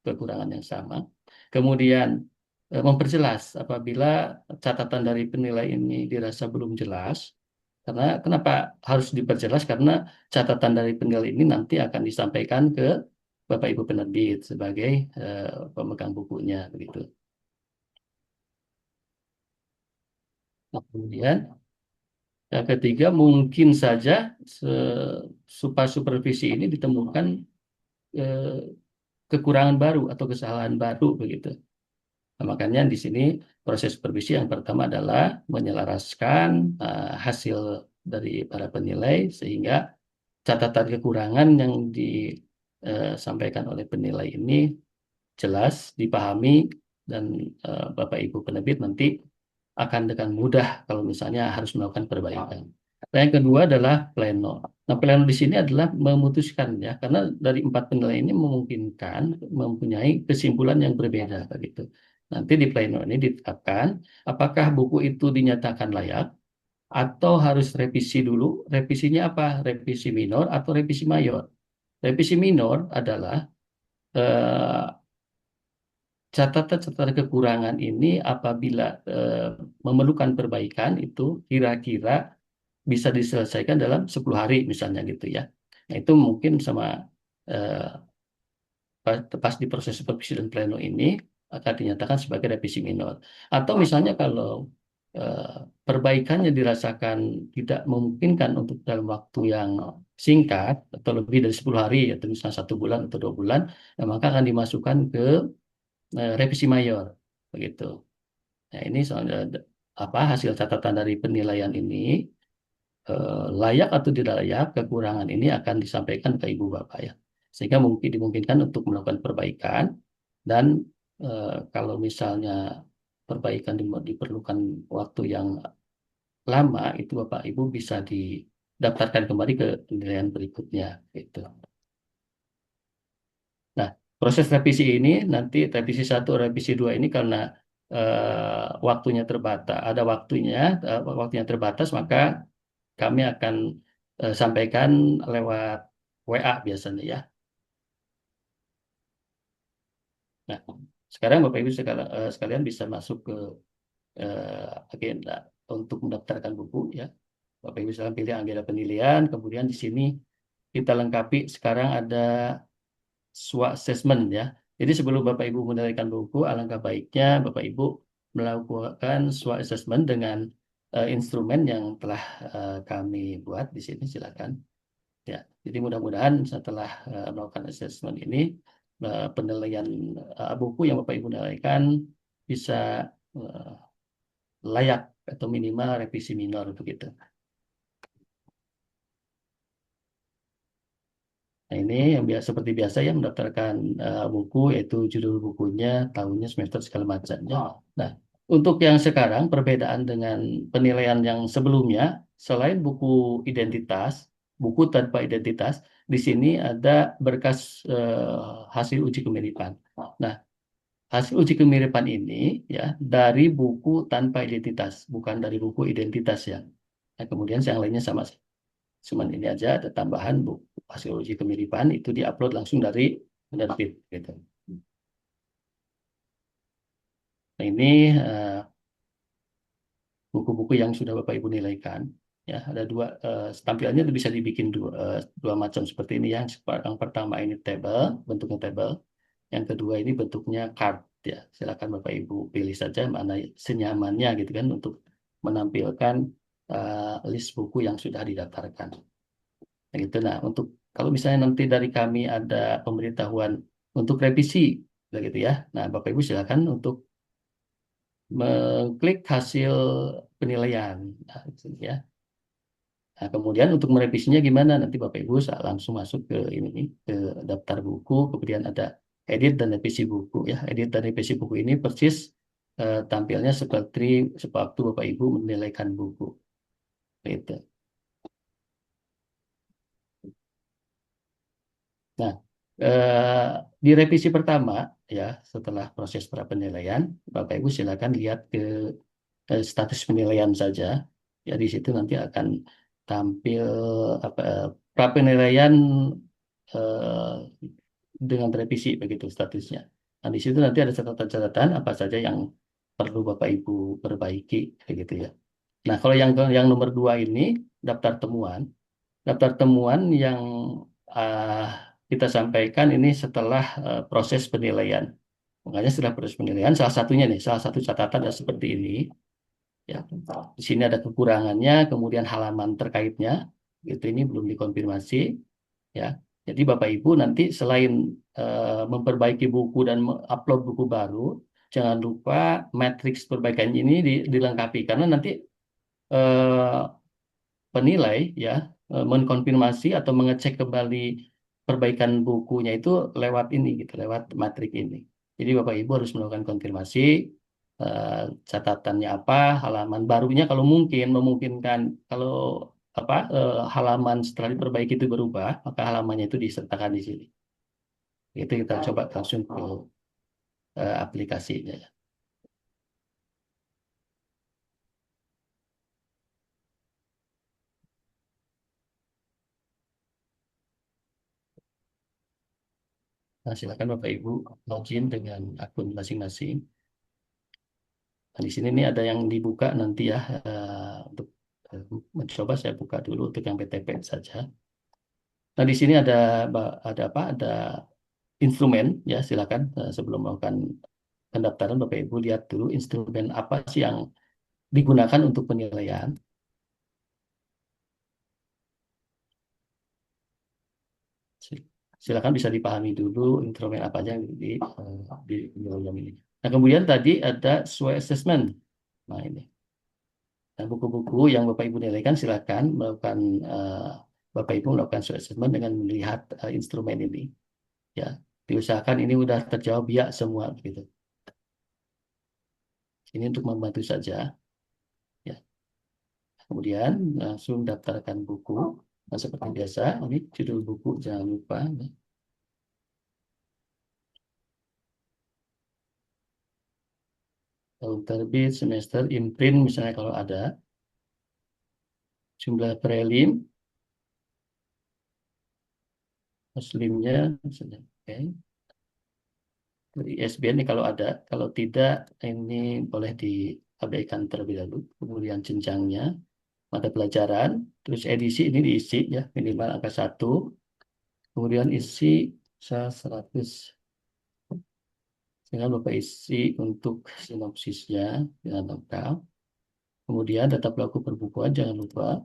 kekurangan yang sama. Kemudian memperjelas apabila catatan dari penilai ini dirasa belum jelas. Karena kenapa harus diperjelas? Karena catatan dari penilai ini nanti akan disampaikan ke Bapak Ibu penerbit sebagai pemegang bukunya begitu. Nah, kemudian yang ketiga, mungkin saja supervisi ini ditemukan kekurangan baru atau kesalahan baru begitu. Nah, makanya di sini proses supervisi yang pertama adalah menyelaraskan hasil dari para penilai sehingga catatan kekurangan yang disampaikan oleh penilai ini jelas dipahami dan Bapak Ibu penerbit nanti akan dengan mudah kalau misalnya harus melakukan perbaikan. Nah, yang kedua adalah pleno. Nah, pleno di sini adalah memutuskan ya, karena dari 4 penilai ini memungkinkan mempunyai kesimpulan yang berbeda begitu. Nanti di pleno ini ditetapkan apakah buku itu dinyatakan layak atau harus revisi dulu. Revisinya apa? Revisi minor atau revisi mayor. Revisi minor adalah eh, catatan-catatan kekurangan ini apabila memerlukan perbaikan itu kira-kira bisa diselesaikan dalam 10 hari misalnya gitu ya. Nah, itu mungkin sama eh, pas di proses supervisi dan pleno ini akan dinyatakan sebagai revisi minor. Atau misalnya kalau eh, perbaikannya dirasakan tidak memungkinkan untuk dalam waktu yang singkat atau lebih dari 10 hari atau misalnya 1 bulan atau 2 bulan, maka akan dimasukkan ke revisi mayor begitu. Nah, ini soalnya apa hasil catatan dari penilaian ini layak atau tidak layak, kekurangan ini akan disampaikan ke Ibu Bapak ya. Sehingga mungkin dimungkinkan untuk melakukan perbaikan dan kalau misalnya perbaikan diperlukan waktu yang lama, itu Bapak Ibu bisa didaftarkan kembali ke penilaian berikutnya gitu. Nah, proses revisi ini nanti revisi 1, revisi 2 ini karena waktunya terbatas, ada waktunya terbatas, maka kami akan sampaikan lewat WA biasanya ya. Nah, sekarang Bapak Ibu sekalian bisa masuk ke agenda untuk mendaftarkan buku ya. Bapak Ibu silahkan pilih agenda penilaian, kemudian di sini kita lengkapi sekarang ada SWOT assessment ya. Jadi sebelum Bapak Ibu menilaikan buku, alangkah baiknya Bapak Ibu melakukan SWOT assessment dengan instrumen yang telah kami buat di sini, silakan. Ya, jadi mudah-mudahan setelah melakukan assessment ini, penilaian buku yang Bapak Ibu nilaikan bisa eh, layak atau minimal revisi minor begitu. Nah, ini yang seperti biasa ya mendaftarkan buku yaitu judul bukunya, tahunnya, semester segala macamnya. Nah, untuk yang sekarang perbedaan dengan penilaian yang sebelumnya, selain buku identitas, buku tanpa identitas, di sini ada berkas hasil uji kemiripan. Nah, hasil uji kemiripan ini ya dari buku tanpa identitas, bukan dari buku identitas ya. Nah, kemudian yang lainnya sama. Cuman ini aja ada tambahan buku hasil uji kemiripan itu diupload langsung dari penerbit gitu. Nah, ini buku-buku yang sudah Bapak Ibu nilaikan ya ada dua tampilannya bisa dibikin dua macam seperti ini yang pertama ini table, bentuknya table, yang kedua ini bentuknya card ya. Silakan Bapak Ibu pilih saja mana senyamannya gitu kan untuk menampilkan list buku yang sudah didaftarkan. Nah, gitu. Nah, untuk kalau misalnya nanti dari kami ada pemberitahuan untuk revisi, begitu ya. Nah, Bapak Ibu silakan untuk mengklik hasil penilaian, nah, gitu ya. Nah, kemudian untuk merevisinya gimana? Nanti Bapak Ibu langsung masuk ke ini nih, ke daftar buku, kemudian ada edit dan revisi buku ya. Edit dan revisi buku ini persis tampilnya seperti sewaktu Bapak Ibu menilaikan buku. Gitu. Nah, di revisi pertama ya setelah proses pra penilaian, Bapak Ibu silakan lihat ke status penilaian saja. Ya di situ nanti akan tampil apa pra penilaian eh, dengan revisi begitu statusnya. Nah, di situ nanti ada catatan-catatan apa saja yang perlu Bapak Ibu perbaiki kayak gitu ya. Nah, kalau yang nomor 2 ini daftar temuan yang ah, kita sampaikan ini setelah proses penilaian. Makanya setelah proses penilaian, salah satunya nih, salah satu catatan adalah seperti ini. Ya, di sini ada kekurangannya, kemudian halaman terkaitnya, itu ini belum dikonfirmasi. Ya, jadi Bapak Ibu nanti selain memperbaiki buku dan upload buku baru, jangan lupa matriks perbaikan ini dilengkapi karena nanti eh, penilai ya mengkonfirmasi atau mengecek kembali perbaikan bukunya itu lewat ini gitu, lewat matrik ini. Jadi Bapak Ibu harus melakukan konfirmasi eh, catatannya apa, halaman barunya kalau mungkin memungkinkan kalau halaman setelah diperbaiki itu berubah, maka halamannya itu disertakan di sini. Itu kita coba langsung ke aplikasinya. Nah, silakan Bapak Ibu login dengan akun masing-masing. Nah, di sini nih ada yang dibuka nanti ya, untuk mencoba saya buka dulu untuk yang PTP saja. Nah, di sini ada apa? Ada instrumen ya, silakan sebelum melakukan pendaftaran Bapak Ibu lihat dulu instrumen apa sih yang digunakan untuk penilaian. Silakan bisa dipahami dulu instrumen apa aja yang di penilaian ini. Nah, kemudian tadi ada SWOT assessment. Nah, ini. Nah, buku-buku yang Bapak Ibu nilaikan silakan melakukan Bapak Ibu melakukan SWOT assessment dengan melihat instrumen ini. Ya, diusahakan ini udah terjawab ya semua gitu. Ini untuk membantu saja. Ya. Kemudian langsung daftarkan buku. Nah, seperti biasa, ini judul buku jangan lupa. Ya. Tahun terbit, semester, imprint misalnya kalau ada. Jumlah prelim, muslimnya, misalnya. Oke. Dari ISBN ini kalau ada, kalau tidak ini boleh diabaikan terlebih dahulu. Kemudian jenjangnya, mata pelajaran, terus edisi ini diisi ya minimal angka 1. Kemudian isi 100. Dengan Bapak isi untuk sinopsisnya dengan lengkap. Kemudian data pelaku perbukuan jangan lupa.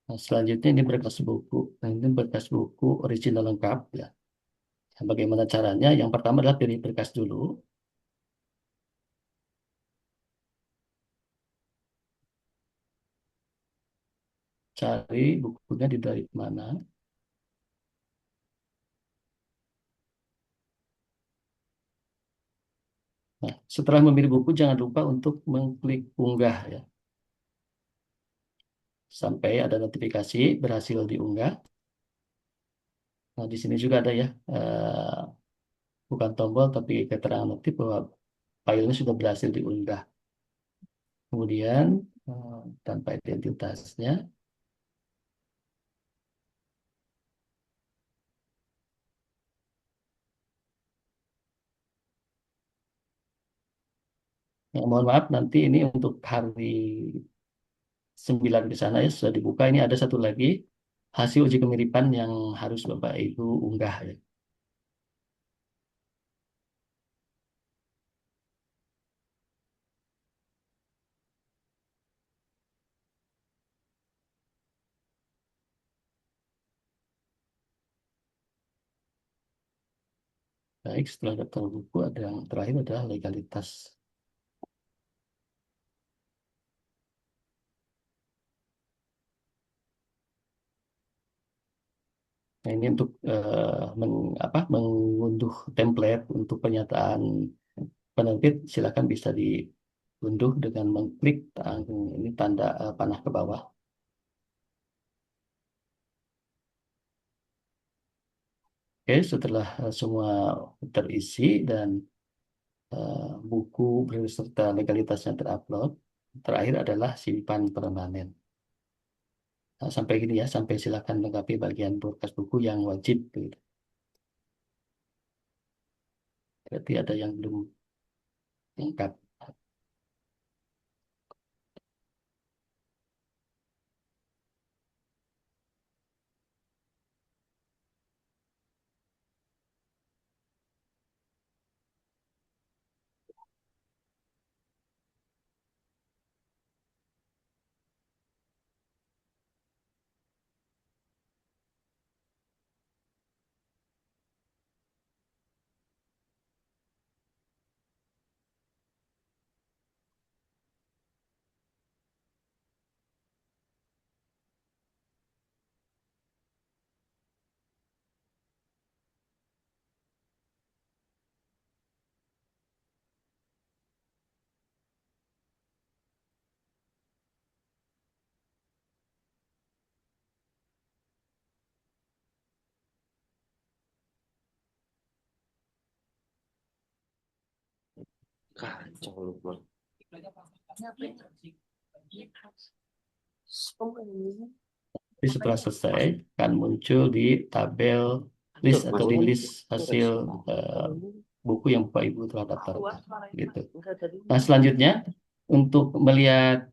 Nah, selanjutnya ini berkas buku. Nah, ini berkas buku original lengkap ya. Nah, bagaimana caranya? Yang pertama adalah pilih berkas dulu. Cari bukunya di dari mana. Nah, setelah memilih buku jangan lupa untuk mengklik unggah ya. Sampai ada notifikasi berhasil diunggah. Nah, di sini juga ada ya, bukan tombol tapi keterangan notif bahwa filenya sudah berhasil diunggah. Kemudian tanpa identitasnya, mohon maaf nanti ini untuk hari 9 di sana ya sudah dibuka. Ini ada satu lagi hasil uji kemiripan yang harus Bapak Ibu unggah ya. Baik, setelah daftar buku ada yang terakhir adalah legalitas. Nah, ini untuk mengunduh template untuk pernyataan penerbit, silakan bisa diunduh dengan mengklik ini tanda panah ke bawah. Oke, setelah semua terisi dan buku beserta legalitasnya terupload, terakhir adalah simpan permanen. Nah, sampai gini ya, sampai silakan lengkapi bagian berkas buku yang wajib. Gitu. Berarti ada yang belum lengkap. Kacau lu, Bang. Jadi setelah selesai akan muncul di tabel list atau di list hasil buku yang Bapak Ibu telah daftarkan gitu. Nah, selanjutnya untuk melihat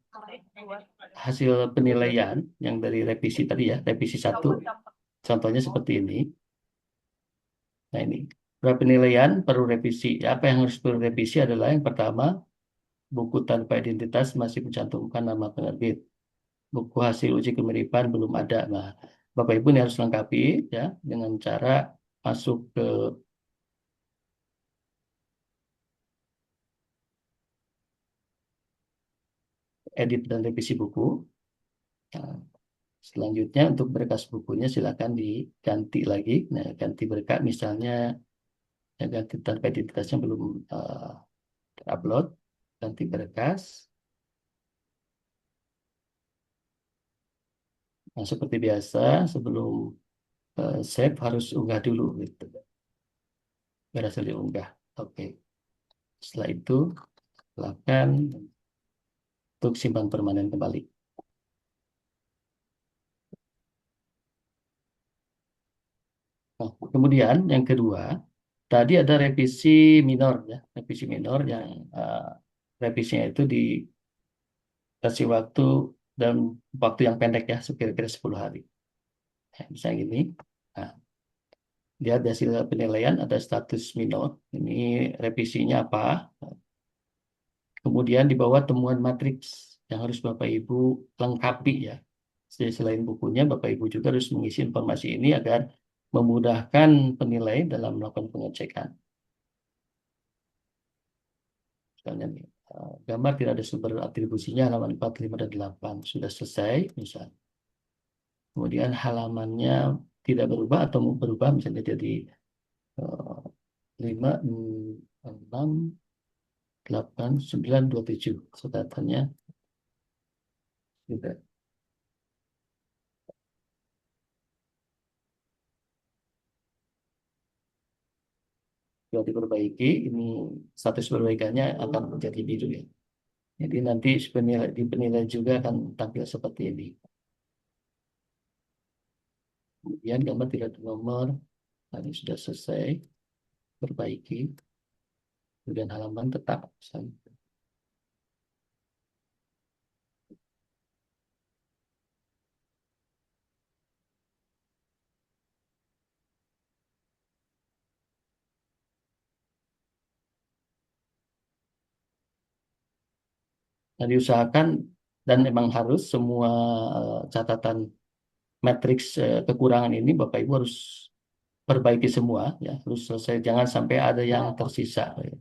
hasil penilaian yang dari revisi tadi ya, revisi 1, contohnya seperti ini. Nah, ini berapa penilaian perlu revisi. Apa yang harus perlu revisi adalah yang pertama, buku tanpa identitas masih mencantumkan nama penerbit. Buku hasil uji kemiripan belum ada. Nah, Bapak Ibu ini harus lengkapi ya dengan cara masuk ke edit dan revisi buku. Nah, selanjutnya untuk berkas bukunya silakan diganti lagi. Nah, ganti berkas misalnya yang ganti tanpa identitasnya belum terupload, ganti berkas. Nah, seperti biasa sebelum save harus unggah dulu gitu. Berhasil diunggah. Oke. Setelah itu silakan untuk simpan permanen kembali. Nah, kemudian yang kedua, tadi ada revisi minor ya, revisi minor yang revisinya itu dikasih waktu dan waktu yang pendek ya, kira-kira 10 hari. Nah, misalnya gini, nah, lihat hasil penilaian ada status minor, ini revisinya apa, kemudian di bawah temuan matriks yang harus Bapak Ibu lengkapi ya. Selain bukunya, Bapak Ibu juga harus mengisi informasi ini agar memudahkan penilai dalam melakukan pengecekan. Misalnya nih, gambar tidak ada sumber atribusinya halaman 4, 5, dan 8. Sudah selesai, misalnya. Kemudian halamannya tidak berubah atau mau berubah, misalnya jadi 5, 6, 8, 9, 27. Catatannya juga. Kalau diperbaiki, ini status perbaikannya akan menjadi biru ya. Jadi nanti di penilaian juga akan tampil seperti ini. Kemudian gambar tidak ada nomor, ini sudah selesai, perbaiki. Kemudian halaman tetap. Misalnya. Nah, diusahakan dan memang harus semua catatan matriks kekurangan ini Bapak Ibu harus perbaiki semua ya, harus selesai, jangan sampai ada yang tersisa. Ya.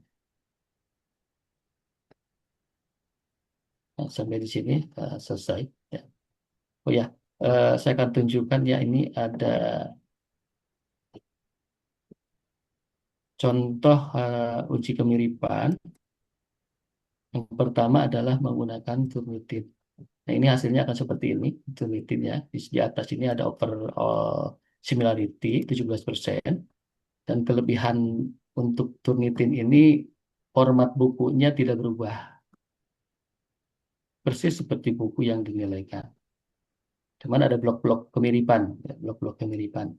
Nah, sampai di sini selesai. Ya. Oh ya, saya akan tunjukkan ya ini ada contoh uji kemiripan. Yang pertama adalah menggunakan Turnitin. Nah, ini hasilnya akan seperti ini, Turnitin ya. Di atas ini ada overall similarity 17%. Dan kelebihan untuk Turnitin ini format bukunya tidak berubah. Persis seperti buku yang dinilaikan. Cuman ada blok-blok kemiripan, ya, blok-blok kemiripan.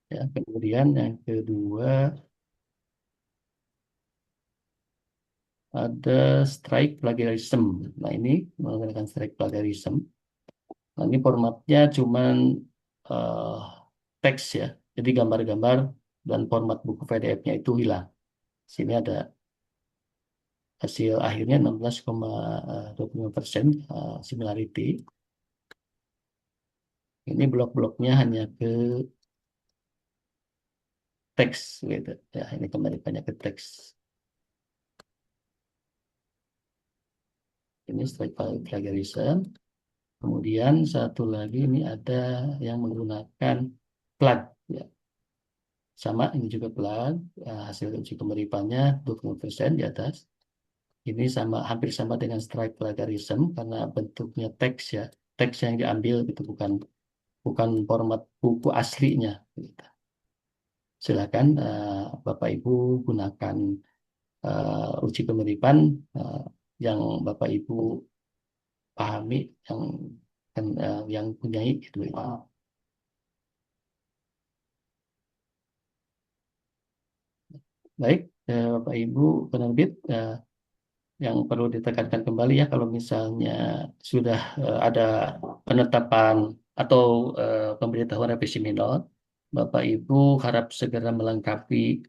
Ya, kemudian yang kedua ada strike plagiarism. Nah, ini menggunakan strike plagiarism. Nah, ini formatnya cuman teks ya. Jadi gambar-gambar dan format buku PDF-nya itu hilang. Sini ada hasil akhirnya 16,25% similarity. Ini blok-bloknya hanya ke teks gitu. Ya, ini kembali banyak ke teks. Ini strike plagiarism. Kemudian satu lagi ini ada yang menggunakan plug ya. Sama ini juga plug, hasil uji kemiripannya 20% di atas. Ini sama hampir sama dengan strike plagiarism karena bentuknya teks ya. teks yang diambil gitu, bukan format buku aslinya gitu. Silakan Bapak Ibu gunakan uji kemiripan yang Bapak Ibu pahami, yang punyai gitu. Baik, Bapak Ibu penerbit, yang perlu ditekankan kembali ya, kalau misalnya sudah ada penetapan atau pemberitahuan revisi minor, Bapak Ibu harap segera melengkapi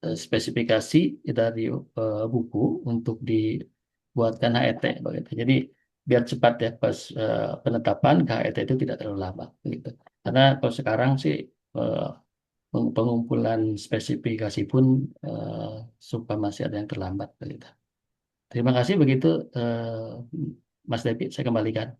spesifikasi dari buku untuk dibuatkan HET begitu. Jadi biar cepat ya pas penetapan HET itu tidak terlalu lama begitu. Karena kalau sekarang sih pengumpulan spesifikasi pun suka masih ada yang terlambat begitu. Terima kasih begitu Mas David, saya kembalikan.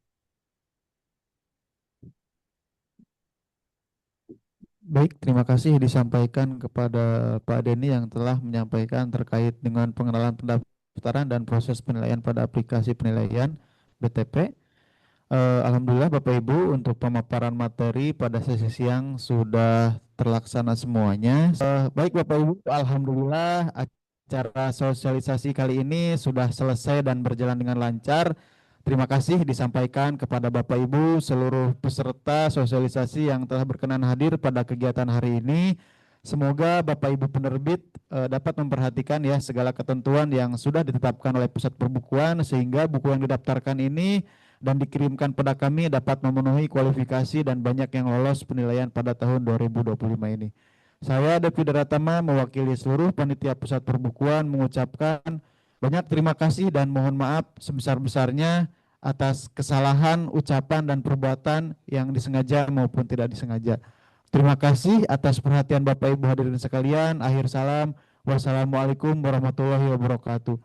Baik, terima kasih disampaikan kepada Pak Denny yang telah menyampaikan terkait dengan pengenalan pendaftaran dan proses penilaian pada aplikasi penilaian BTP. Alhamdulillah Bapak Ibu, untuk pemaparan materi pada sesi siang sudah terlaksana semuanya. Baik Bapak Ibu, alhamdulillah acara sosialisasi kali ini sudah selesai dan berjalan dengan lancar. Terima kasih disampaikan kepada Bapak Ibu seluruh peserta sosialisasi yang telah berkenan hadir pada kegiatan hari ini. Semoga Bapak Ibu penerbit dapat memperhatikan ya segala ketentuan yang sudah ditetapkan oleh Pusat Perbukuan, sehingga buku yang didaftarkan ini dan dikirimkan pada kami dapat memenuhi kualifikasi dan banyak yang lolos penilaian pada tahun 2025 ini. Saya David Ratama mewakili seluruh panitia Pusat Perbukuan mengucapkan banyak terima kasih dan mohon maaf sebesar-besarnya atas kesalahan, ucapan, dan perbuatan yang disengaja maupun tidak disengaja. Terima kasih atas perhatian Bapak Ibu hadirin sekalian. Akhir salam. Wassalamualaikum warahmatullahi wabarakatuh.